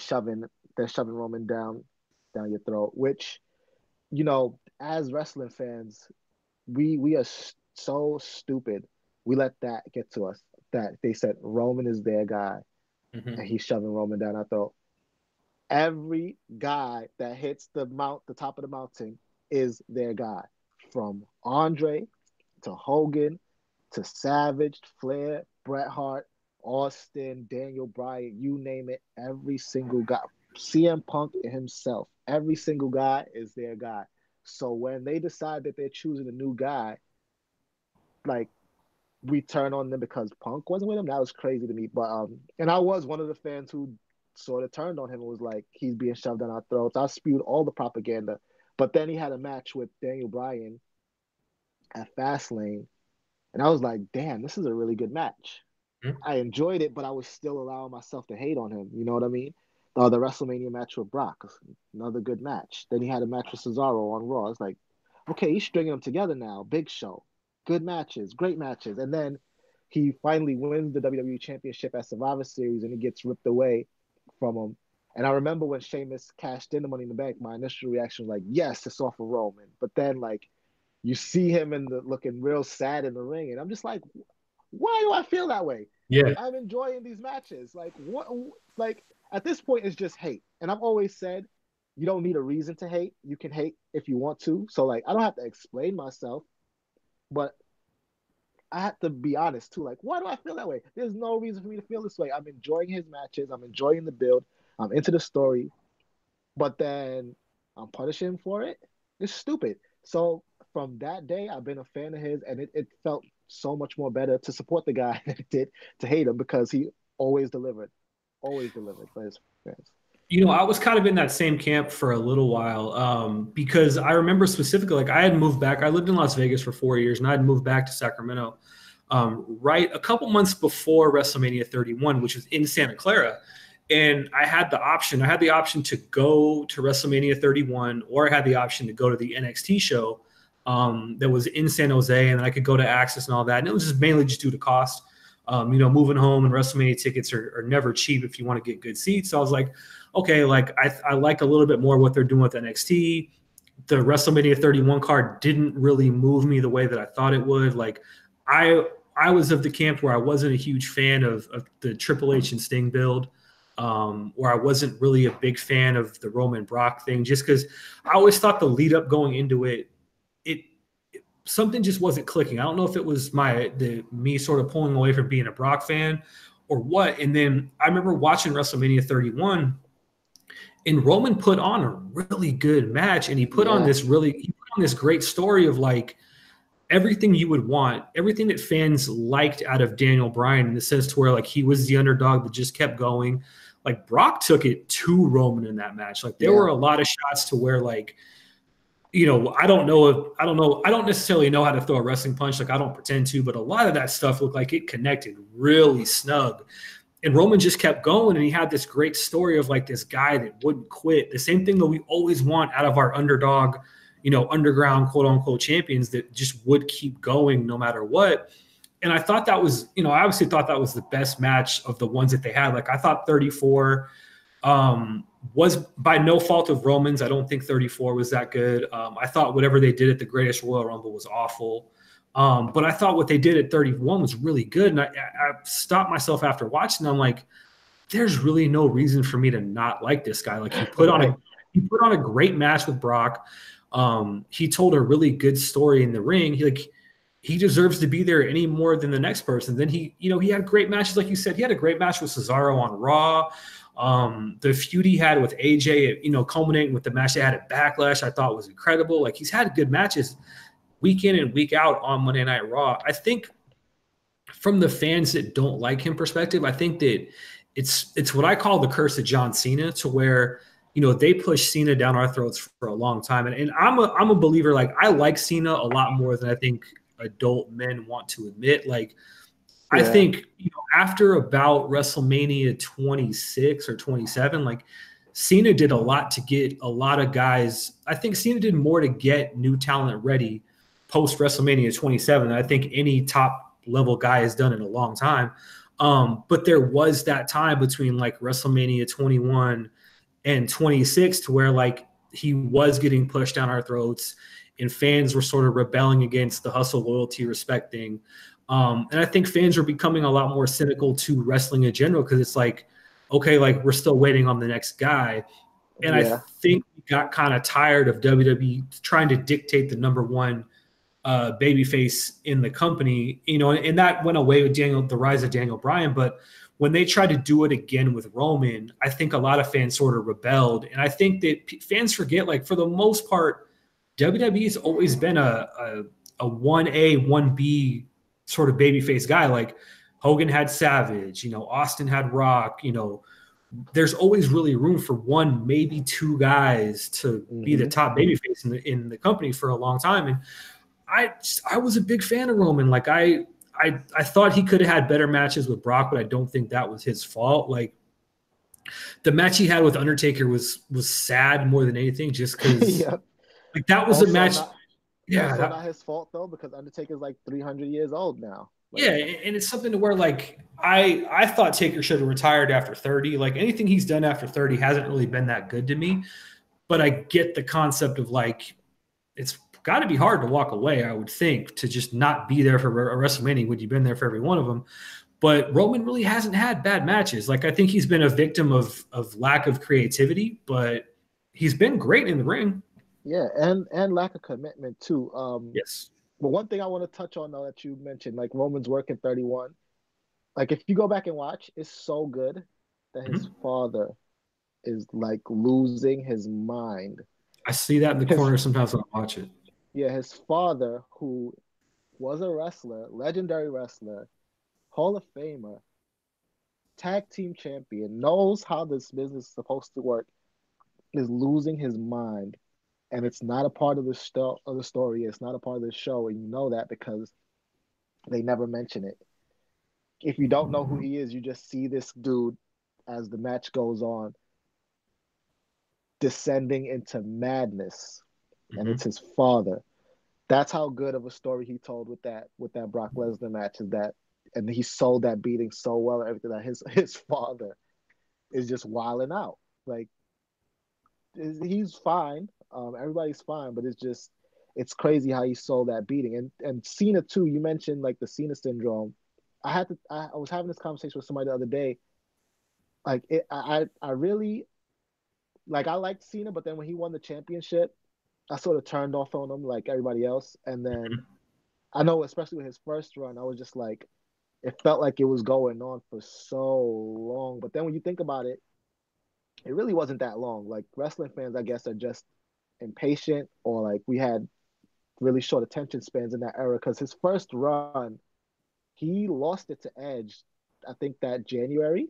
they're shoving Roman down your throat. Which as wrestling fans, we are so stupid. We let that get to us. That they said Roman is their guy, Mm-hmm. and he's shoving Roman down our throat. Every guy that hits the top of the mountain, is their guy. From Andre to Hogan to Savage, Flair, Bret Hart, Austin, Daniel Bryan, you name it, every single guy, CM Punk himself, every single guy is their guy. So when they decide that they're choosing a new guy, like we turn on them because Punk wasn't with him, that was crazy to me. But and I was one of the fans who sort of turned on him and was like, he's being shoved down our throats. I spewed all the propaganda. But then he had a match with Daniel Bryan at Fastlane, and I was like, damn, this is a really good match. Mhm. I enjoyed it, but I was still allowing myself to hate on him. You know what I mean? The WrestleMania match with Brock, another good match. Then he had a match with Cesaro on Raw. It's like, okay, he's stringing them together now. Big Show, good matches, great matches. And then he finally wins the WWE Championship at Survivor Series, and he gets ripped away from him. And I remember when Sheamus cashed in the Money in the Bank, my initial reaction was like, yes, it's off of Roman. But then, like, you see him looking real sad in the ring, and I'm just like, why do I feel that way? Yeah. I'm enjoying these matches. Like, what? Like, at this point, it's just hate. And I've always said, you don't need a reason to hate. You can hate if you want to. So, like, I don't have to explain myself, but I have to be honest too. Like, why do I feel that way? There's no reason for me to feel this way. I'm enjoying his matches. I'm enjoying the build. I'm into the story, but then I'm punishing him for it. It's stupid. So from that day, I've been a fan of his, and it felt so much more better to support the guy than it did to hate him, because he always delivered for his fans. You know, I was kind of in that same camp for a little while because I remember specifically, like, I had moved back. I lived in Las Vegas for 4 years, and I had moved back to Sacramento right a couple months before WrestleMania 31, which was in Santa Clara. And I had the option. I had the option to go to WrestleMania 31, or I had the option to go to the NXT show that was in San Jose, and I could go to Access and all that. And it was just mainly just due to cost. You know, moving home and WrestleMania tickets are never cheap if you want to get good seats. So I was like, okay, like I like a little bit more what they're doing with NXT. The WrestleMania 31 card didn't really move me the way that I thought it would. Like I was of the camp where I wasn't a huge fan of the Triple H and Sting build, or I wasn't really a big fan of the Roman Brock thing, just because I always thought the lead up going into it, something just wasn't clicking. I don't know if it was me sort of pulling away from being a Brock fan or what. And then I remember watching WrestleMania 31, and Roman put on a really good match, and he put on this great story of like everything you would want, everything that fans liked out of Daniel Bryan, in the sense to where like he was the underdog that just kept going. Like Brock took it to Roman in that match. Like there were a lot of shots to where like, you know, I don't necessarily know how to throw a wrestling punch. Like I don't pretend to, but a lot of that stuff looked like it connected really snug. And Roman just kept going, and he had this great story of like this guy that wouldn't quit. The same thing that we always want out of our underdog, you know, underground quote unquote champions, that just would keep going no matter what. And I thought that was, you know, I obviously thought that was the best match of the ones that they had. Like I thought 34 was by no fault of Roman's. I don't think 34 was that good. I thought whatever they did at the Greatest Royal Rumble was awful. But I thought what they did at 31 was really good. And I stopped myself after watching. I'm like, there's really no reason for me to not like this guy. Like he put on a great match with Brock. He told a really good story in the ring. He deserves to be there any more than the next person. Then he had great matches. Like you said, he had a great match with Cesaro on Raw. The feud he had with AJ, you know, culminating with the match they had at Backlash, I thought was incredible. Like he's had good matches week in and week out on Monday Night Raw. I think from the fans that don't like him perspective, I think that it's what I call the curse of John Cena, to where, you know, they push Cena down our throats for a long time. And I'm a believer. Like I like Cena a lot more than I think adult men want to admit. Like I think, you know, after about WrestleMania 26 or 27, like Cena did a lot to get a lot of guys. I think Cena did more to get new talent ready post WrestleMania 27 than I think any top level guy has done in a long time. But there was that time between like WrestleMania 21 and 26 to where like he was getting pushed down our throats, and fans were sort of rebelling against the hustle, loyalty, respect thing. And I think fans are becoming a lot more cynical to wrestling in general, because it's like, okay, like we're still waiting on the next guy. And I think we got kind of tired of WWE trying to dictate the number one babyface in the company, you know, and that went away with the rise of Daniel Bryan. But when they tried to do it again with Roman, I think a lot of fans sort of rebelled. And I think that fans forget, like for the most part, WWE's always been a 1A, 1B sort of babyface guy. Like Hogan had Savage, you know, Austin had Rock, you know, there's always really room for one, maybe two guys to be the top babyface in the company for a long time. And I was a big fan of Roman. Like I thought he could have had better matches with Brock, but I don't think that was his fault. Like the match he had with Undertaker was sad more than anything, just because Yeah. like that was a match. Also not his fault though, because Undertaker's like 300 years old now. Like, yeah, and it's something to where like I thought Taker should have retired after 30. Like anything he's done after 30 hasn't really been that good to me. But I get the concept of like it's got to be hard to walk away, I would think, to just not be there for a WrestleMania when you've been there for every one of them. But Roman really hasn't had bad matches. Like I think he's been a victim of lack of creativity, but he's been great in the ring. Yeah, and lack of commitment too. Yes. But one thing I want to touch on though that you mentioned, like Roman's working 31. Like if you go back and watch, it's so good that his father is like losing his mind. I see that in the corner sometimes when I watch it. Yeah, his father, who was a wrestler, legendary wrestler, Hall of Famer, tag team champion, knows how this business is supposed to work, is losing his mind. And it's not a part of the story. It's not a part of the show, and you know that because they never mention it. If you don't know who he is, you just see this dude as the match goes on, descending into madness, and it's his father. That's how good of a story he told with that Brock Lesnar match. Is that, and he sold that beating so well and everything that his father is just wilding out. Like he's fine. Everybody's fine, but it's crazy how he sold that beating. And Cena too. You mentioned like the Cena syndrome. I was having this conversation with somebody the other day. Like I really like I liked Cena, but then when he won the championship, I sort of turned off on him like everybody else. And then I know, especially with his first run, I was just like, it felt like it was going on for so long. But then when you think about it, it really wasn't that long. Like wrestling fans, I guess, are just impatient, or like we had really short attention spans in that era. Because his first run, he lost it to Edge, I think that January.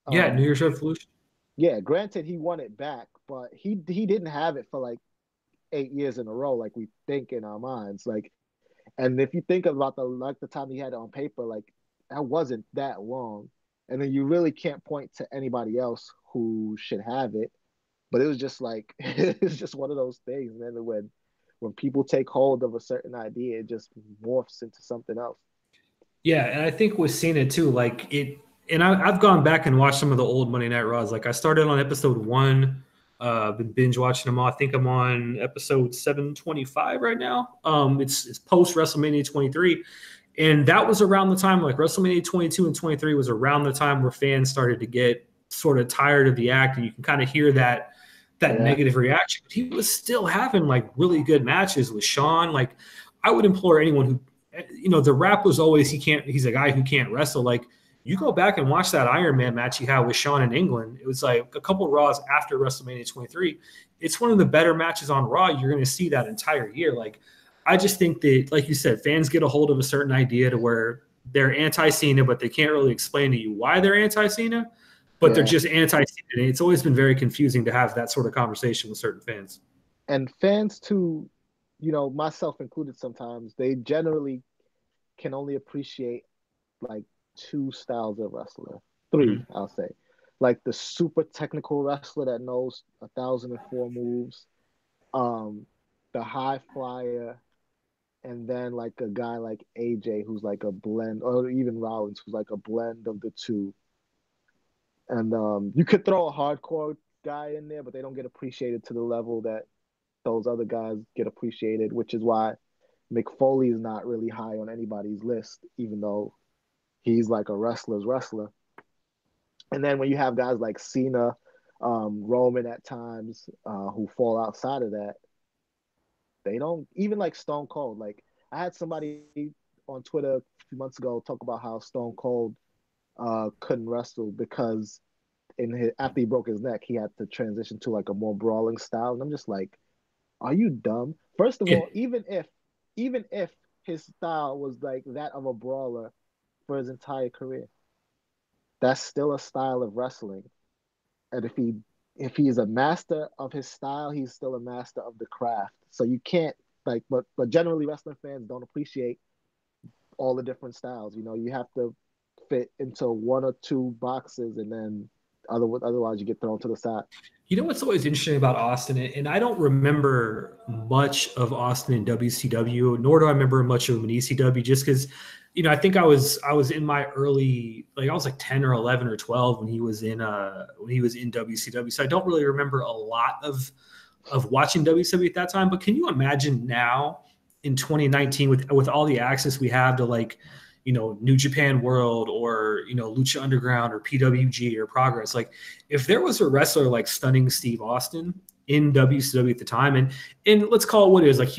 Yeah, New Year's Revolution. Yeah, granted he won it back, but he didn't have it for like 8 years in a row, like we think in our minds. Like, and if you think about the time he had it on paper, like that wasn't that long. And then you really can't point to anybody else who should have it. But it was just like it's just one of those things. And then when people take hold of a certain idea, it just morphs into something else. Yeah, and I think with Cena too, like it, and I've gone back and watched some of the old Monday Night Raws. Like I started on episode 1, been binge watching them all. I think I'm on episode 725 right now. It's post WrestleMania 23, and that was around the time like WrestleMania 22 and 23 was around the time where fans started to get sort of tired of the act, and you can kind of hear that negative reaction. But he was still having like really good matches with Shawn. Like I would implore anyone who, the rap was always he's a guy who can't wrestle. Like you go back and watch that Iron Man match he had with Shawn in England. It was like a couple of Raws after WrestleMania 23. It's one of the better matches on Raw you're going to see that entire year. Like I just think that, like you said, fans get a hold of a certain idea to where they're anti-Cena, but they can't really explain to you why they're anti-Cena, but they're just anti-Cena. And it's always been very confusing to have that sort of conversation with certain fans. And fans too, myself included sometimes, they generally can only appreciate like 2 styles of wrestler. 3, I'll say. Like the super technical wrestler that knows 1,004 moves, the high flyer, and then like a guy like AJ who's like a blend, or even Rollins who's like a blend of the two. And you could throw a hardcore guy in there, but they don't get appreciated to the level that those other guys get appreciated, which is why Mick Foley is not really high on anybody's list, even though he's like a wrestler's wrestler. And then when you have guys like Cena, Roman at times, who fall outside of that, they don't even like Stone Cold. Like I had somebody on Twitter a few months ago talk about how Stone Cold couldn't wrestle because after he broke his neck, he had to transition to like a more brawling style. And I'm just like, are you dumb? First of all, even if his style was like that of a brawler for his entire career, that's still a style of wrestling. And if he is a master of his style, he's still a master of the craft. So you can't but generally wrestling fans don't appreciate all the different styles. You have to fit into one or two boxes, and then otherwise you get thrown to the side. You know what's always interesting about Austin, and I don't remember much of Austin in WCW, nor do I remember much of him in ECW, just because, I think I was in my early, like I was like 10 or 11 or 12 when he was in WCW, so I don't really remember a lot of watching WCW at that time. But can you imagine now in 2019 with all the access we have to, like, New Japan World or, Lucha Underground or PWG or Progress. Like, if there was a wrestler like Stunning Steve Austin in WCW at the time, and let's call it what it is, like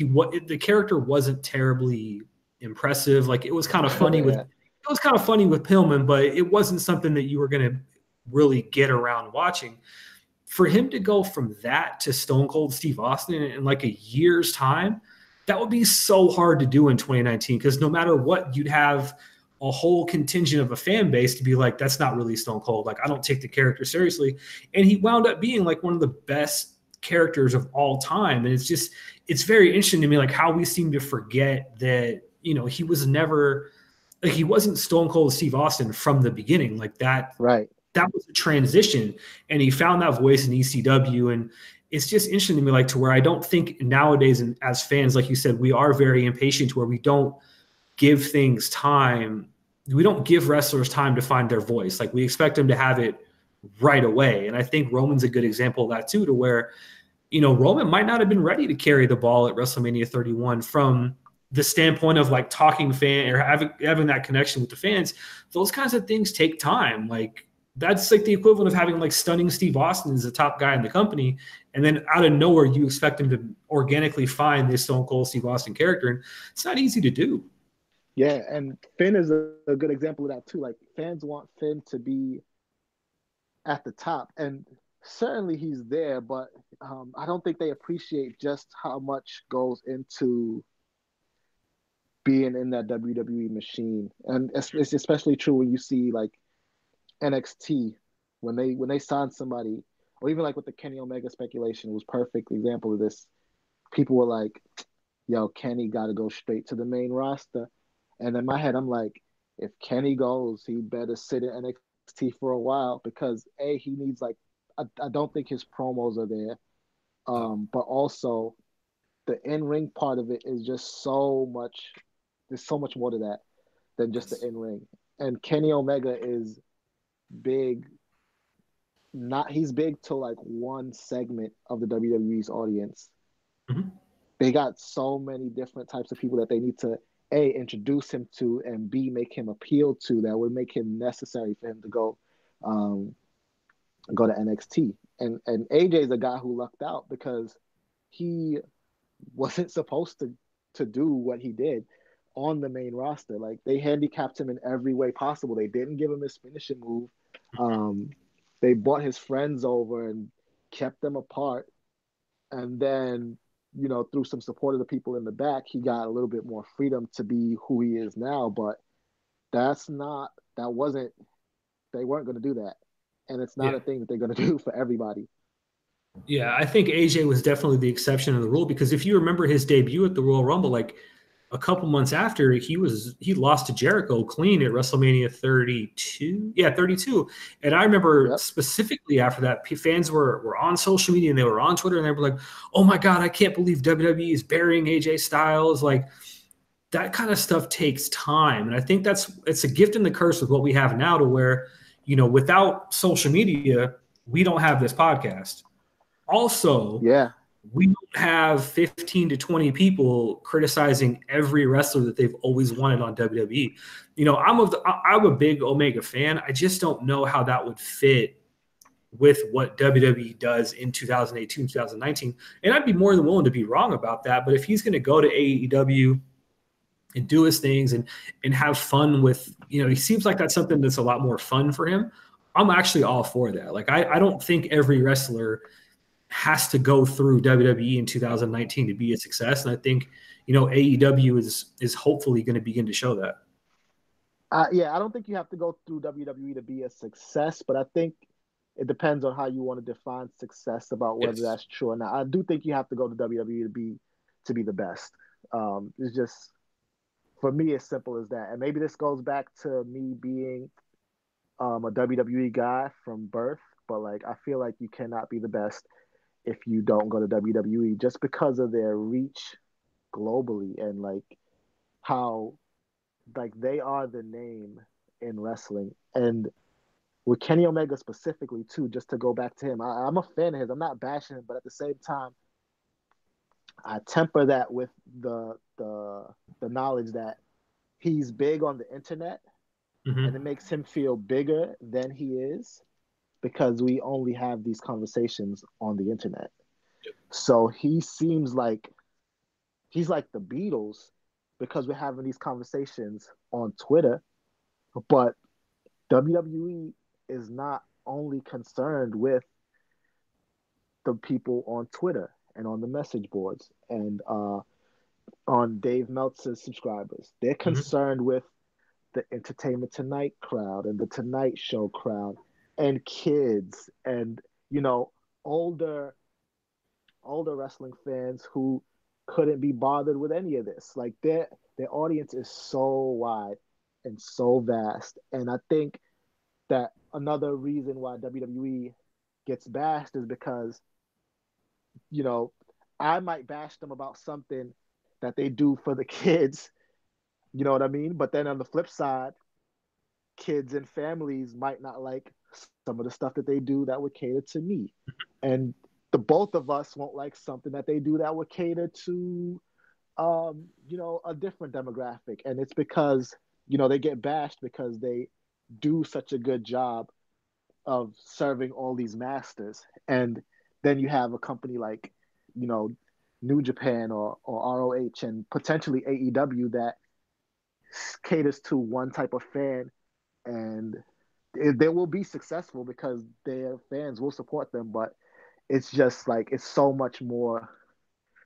the character wasn't terribly impressive. Like, it was kind of funny with Pillman, but it wasn't something that you were going to really get around watching. For him to go from that to Stone Cold Steve Austin in like a year's time, that would be so hard to do in 2019, because no matter what, you'd have a whole contingent of a fan base to be like, that's not really Stone Cold. Like, I don't take the character seriously. And he wound up being like one of the best characters of all time. And it's very interesting to me, like how we seem to forget that, he was never, like, he wasn't Stone Cold Steve Austin from the beginning. Like that, right. That was a transition, and he found that voice in ECW. And it's just interesting to me, like, to where I don't think nowadays, and as fans, like you said, we are very impatient to where we don't give things time. We don't give wrestlers time to find their voice. Like, we expect them to have it right away. And I think Roman's a good example of that too, to where, Roman might not have been ready to carry the ball at WrestleMania 31 from the standpoint of like talking fan or having that connection with the fans. Those kinds of things take time. Like, that's like the equivalent of having like Stunning Steve Austin as the top guy in the company, and then out of nowhere you expect him to organically find this Stone Cold Steve Austin character, and it's not easy to do. Yeah, and Finn is a good example of that too. Like, fans want Finn to be at the top, and certainly he's there, but I don't think they appreciate just how much goes into being in that WWE machine. And it's especially true when you see like NXT, when they sign somebody, or even like with the Kenny Omega speculation, it was a perfect example of this. People were like, yo, Kenny got to go straight to the main roster. And in my head, I'm like, if Kenny goes, he better sit in NXT for a while, because he needs, like, I don't think his promos are there. But also the in-ring part of it is just so much, there's so much more to that than just the in-ring. And Kenny Omega is big. He's big to like one segment of the WWE's audience. Mm-hmm. They got so many different types of people that they need to A, introduce him to, and B, make him appeal to, that would make him necessary for him to go to NXT. And AJ is a guy who lucked out, because he wasn't supposed to do what he did on the main roster. Like, they handicapped him in every way possible. They didn't give him his finishing move. They brought his friends over and kept them apart. And then, through some support of the people in the back, he got a little bit more freedom to be who he is now. But they weren't going to do that. And it's not a thing that they're going to do for everybody. Yeah, I think AJ was definitely the exception of the rule, because if you remember his debut at the Royal Rumble, like a couple months after, he lost to Jericho clean at WrestleMania 32. Yeah, 32. And I remember specifically after that, fans were on social media and they were on Twitter and they were like, oh my God, I can't believe WWE is burying AJ Styles. Like, that kind of stuff takes time. And I think it's a gift and the curse with what we have now, to where, without social media, we don't have this podcast. Also, we don't have 15 to 20 people criticizing every wrestler that they've always wanted on WWE. I'm a big Omega fan. I just don't know how that would fit with what WWE does in 2018, 2019. And I'd be more than willing to be wrong about that. But if he's going to go to AEW and do his things and have fun with, he seems like that's something that's a lot more fun for him. I'm actually all for that. Like, I don't think every wrestler has to go through WWE in 2019 to be a success. And I think, AEW is hopefully going to begin to show that. I don't think you have to go through WWE to be a success, but I think it depends on how you want to define success, about whether that's true or not. I do think you have to go to WWE to be the best. It's just, for me, as simple as that. And maybe this goes back to me being a WWE guy from birth, but like I feel like you cannot be the best if you don't go to WWE, just because of their reach globally and like how like they are the name in wrestling. And with Kenny Omega specifically too, just to go back to him, I'm a fan of his. I'm not bashing him, but at the same time, I temper that with the knowledge that he's big on the internet, and it makes him feel bigger than he is because we only have these conversations on the internet. Yep. So he seems like he's like the Beatles because we're having these conversations on Twitter, but WWE is not only concerned with the people on Twitter and on the message boards and on Dave Meltzer's subscribers. They're concerned with the Entertainment Tonight crowd and the Tonight Show crowd and kids and, you know, older wrestling fans who couldn't be bothered with any of this. Like their audience is so wide and so vast. And I think that another reason why WWE gets bashed is because, you know, I might bash them about something that they do for the kids, you know what I mean? But then on the flip side, kids and families might not like some of the stuff that they do that would cater to me. And the both of us won't like something that they do that would cater to, you know, a different demographic. And it's because, you know, they get bashed because they do such a good job of serving all these masters. And then you have a company like, you know, New Japan or ROH and potentially AEW that caters to one type of fan, and they will be successful because their fans will support them. But it's just like, it's so much more.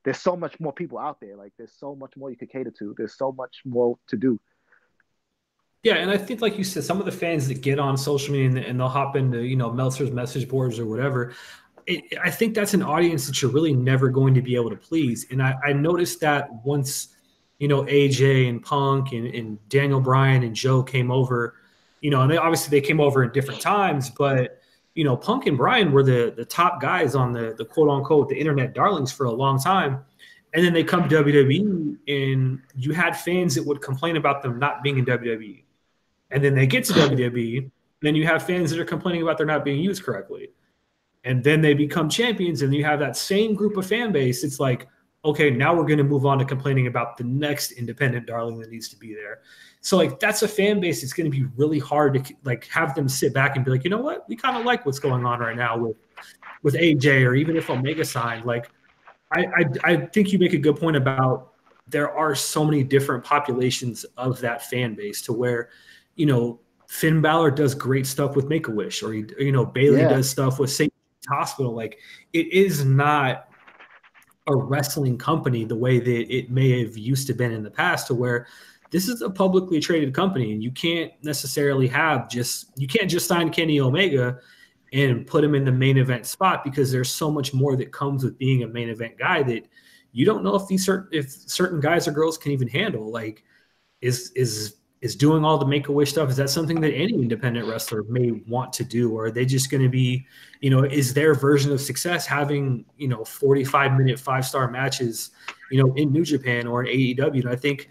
There's so much more people out there. Like there's so much more you could cater to. There's so much more to do. Yeah, and I think, like you said, some of the fans that get on social media and they'll hop into, you know, Meltzer's message boards or whatever, I think that's an audience that you're really never going to be able to please. And I noticed that once, you know, AJ and Punk and Daniel Bryan and Joe came over, you know, and they came over in different times, but, you know, Punk and Bryan were the top guys on the quote unquote, the internet darlings for a long time. And then they come to WWE and you had fans that would complain about them not being in WWE. And then they get to WWE, then you have fans that are complaining about they're not being used correctly. And then they become champions, and you have that same group of fan base. It's like, okay, now we're going to move on to complaining about the next independent darling that needs to be there. So, like, that's a fan base. It's going to be really hard to, like, have them sit back and be like, you know what? We kind of like what's going on right now with AJ, or even if Omega signed. Like, I think you make a good point about there are so many different populations of that fan base to where, you know, Finn Balor does great stuff with Make-A-Wish, or, you know, Bayley does stuff with St. Hospital. Like, it is not a wrestling company the way that it may have used to been in the past, to where this is a publicly traded company, and you can't necessarily you can't just sign Kenny Omega and put him in the main event spot, because there's so much more that comes with being a main event guy that you don't know if certain guys or girls can even handle. Like, is doing all the Make-A-Wish stuff, is that something that any independent wrestler may want to do? Or are they just going to be, you know, is their version of success having, you know, 45-minute 5-star matches, you know, in New Japan or in AEW? And I think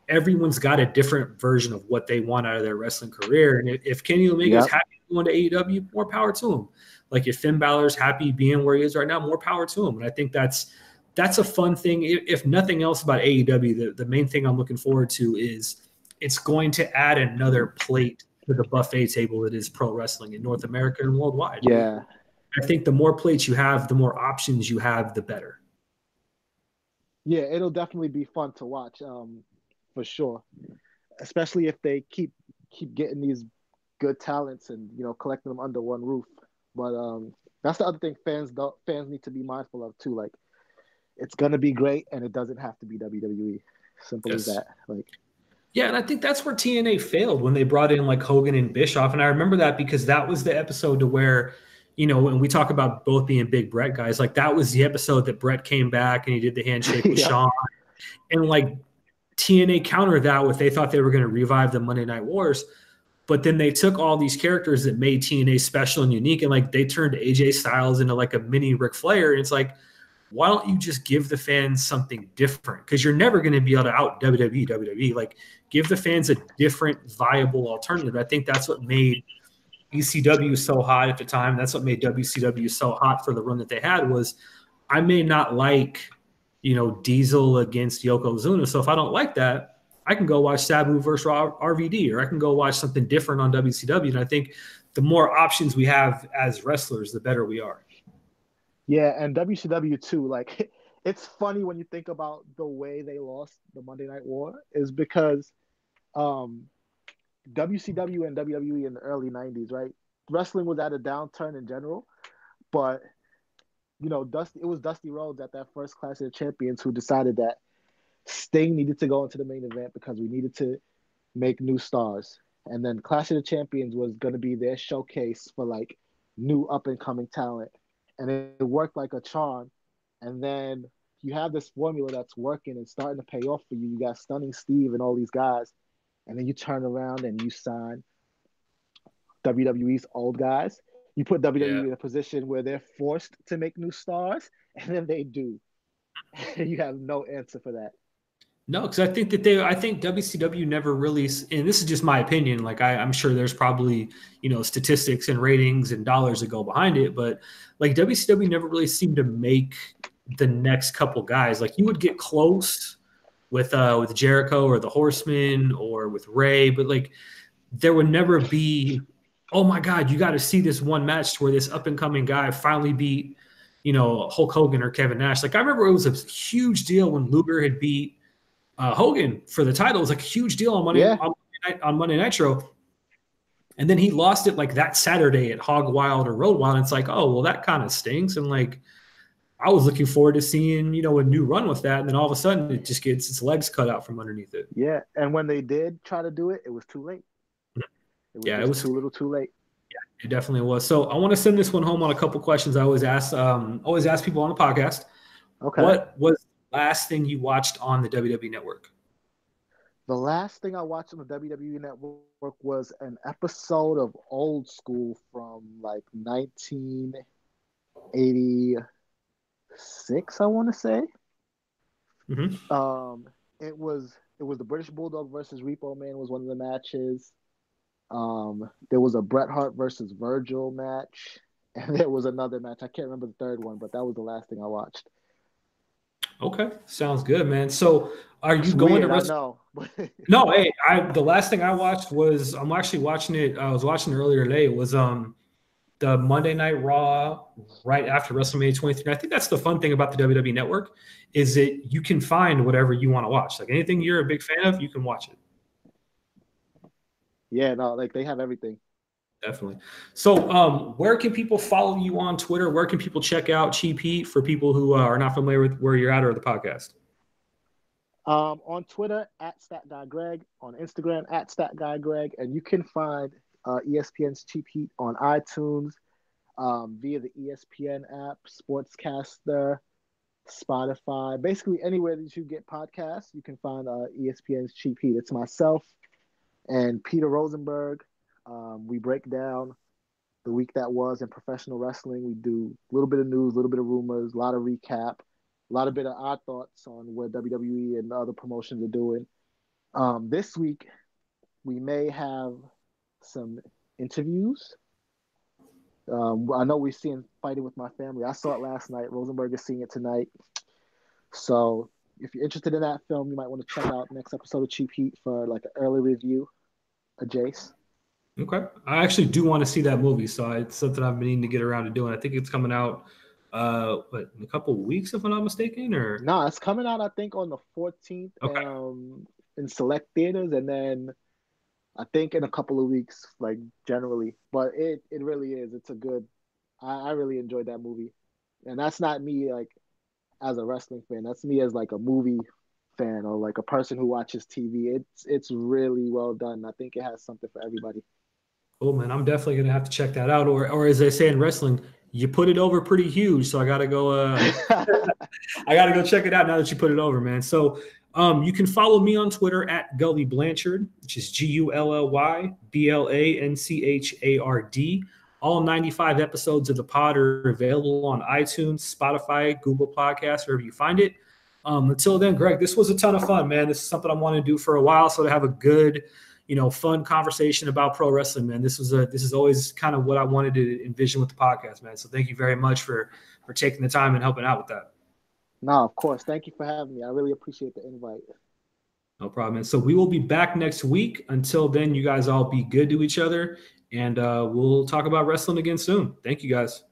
everyone's got a different version of what they want out of their wrestling career. And if Kenny Omega is happy going to AEW, more power to him. Like, if Finn Balor's happy being where he is right now, more power to him. And I think that's a fun thing. If nothing else about AEW, the main thing I'm looking forward to is it's going to add another plate to the buffet table that is pro wrestling in North America and worldwide. Yeah. I think the more plates you have, the more options you have, the better. Yeah, it'll definitely be fun to watch, for sure. Especially if they keep getting these good talents and, you know, collecting them under one roof. But that's the other thing fans need to be mindful of too. Like, it's gonna be great, and it doesn't have to be WWE. Simple as that. Like, yeah, and I think that's where TNA failed when they brought in like Hogan and Bischoff. And I remember that because that was the episode to where, when we talk about both being big Brett guys, like that was the episode that Brett came back and he did the handshake with Shawn. And like TNA countered that with they thought they were going to revive the Monday Night Wars. But then they took all these characters that made TNA special and unique, and like they turned AJ Styles into like a mini Ric Flair. And it's like, why don't you just give the fans something different? Because you're never going to be able to out WWE. Like, give the fans a different, viable alternative. I think that's what made ECW so hot at the time. That's what made WCW so hot for the run that they had. Was I may not like, Diesel against Yokozuna. So if I don't like that, I can go watch Sabu versus RVD, or I can go watch something different on WCW. And I think the more options we have as wrestlers, the better we are. Yeah, and WCW too. Like, it's funny when you think about the way they lost the Monday Night War is because WCW and WWE in the early 90s, right? Wrestling was at a downturn in general, but it was Dusty Rhodes at that first Clash of the Champions who decided that Sting needed to go into the main event because we needed to make new stars. And then Clash of the Champions was going to be their showcase for like new up and coming talent. And it worked like a charm. And then you have this formula that's working and starting to pay off for you. You got Stunning Steve and all these guys. And then you turn around and you sign WWE's old guys. You put WWE in a position where they're forced to make new stars, and then they do. You have no answer for that. No, because I think WCW never really, and this is just my opinion. Like I'm sure there's probably statistics and ratings and dollars that go behind it, but like WCW never really seemed to make the next couple guys. Like you would get close with Jericho or the Horsemen or with Ray, but like there would never be, oh my God, you got to see this one match where this up and coming guy finally beat Hulk Hogan or Kevin Nash. Like I remember it was a huge deal when Luger had beat Hogan for the title. It was like a huge deal on Monday Nitro. And then he lost it like that Saturday at Hog Wild or Road Wild. And it's like, oh, well, that kind of stinks. And like, I was looking forward to seeing, a new run with that. And then all of a sudden it just gets its legs cut out from underneath it. Yeah. And when they did try to do it, it was too late. It was too little too late. Yeah, it definitely was. So I want to send this one home on a couple questions I always ask people on the podcast. Okay. What was the last thing you watched on the WWE Network? The last thing I watched on the WWE Network was an episode of Old School from like 1986, I want to say. Mm-hmm. It was the British Bulldog versus Repo Man was one of the matches. There was a Bret Hart versus Virgil match, and there was another match. I can't remember the third one, but that was the last thing I watched. Okay, sounds good, man. So, are you going to wrestle? No, hey, the last thing I watched was I'm actually watching it. I was watching it earlier today. It was the Monday Night Raw right after WrestleMania 23. I think that's the fun thing about the WWE Network is that you can find whatever you want to watch. Like anything you're a big fan of, you can watch it. Yeah, no, like they have everything. Definitely. So where can people follow you on Twitter? Where can people check out Cheap Heat for people who are not familiar with where you're at or the podcast? On Twitter, @StatGuyGreg. On Instagram, @StatGuyGreg. And you can find ESPN's Cheap Heat on iTunes via the ESPN app, Sportscaster, Spotify. Basically, anywhere that you get podcasts, you can find ESPN's Cheap Heat. It's myself and Peter Rosenberg. We break down the week that was in professional wrestling. We do a little bit of news, a little bit of rumors, a lot of recap, a lot of bit of our thoughts on what WWE and other promotions are doing. This week, we may have some interviews. I know we're seeing Fighting with My Family. I saw it last night. Rosenberg is seeing it tonight. So if you're interested in that film, you might want to check out next episode of Cheap Heat for like an early review of Jace. Okay. I actually do want to see that movie, so it's something I've been needing to get around to doing. I think it's coming out in a couple of weeks, if I'm not mistaken, or no, it's coming out I think on the 14th in select theaters, and then I think in a couple of weeks, like generally. But it really is. It's a good. I really enjoyed that movie, and that's not me like as a wrestling fan. That's me as like a movie fan or like a person who watches TV. It's really well done. I think it has something for everybody. Oh man, I'm definitely gonna have to check that out. Or as they say in wrestling, you put it over pretty huge. So I gotta go. I gotta go check it out now that you put it over, man. So you can follow me on Twitter at Gully Blanchard, which is GULLYBLANCHARD. All 95 episodes of the pod are available on iTunes, Spotify, Google Podcasts, wherever you find it. Until then, Greg, this was a ton of fun, man. This is something I wanted to do for a while. So to have a good, fun conversation about pro wrestling, man. This is always kind of what I wanted to envision with the podcast, man. So thank you very much for taking the time and helping out with that. No, of course. Thank you for having me. I really appreciate the invite. No problem. And so we will be back next week. Until then, you guys all be good to each other, and we'll talk about wrestling again soon. Thank you, guys.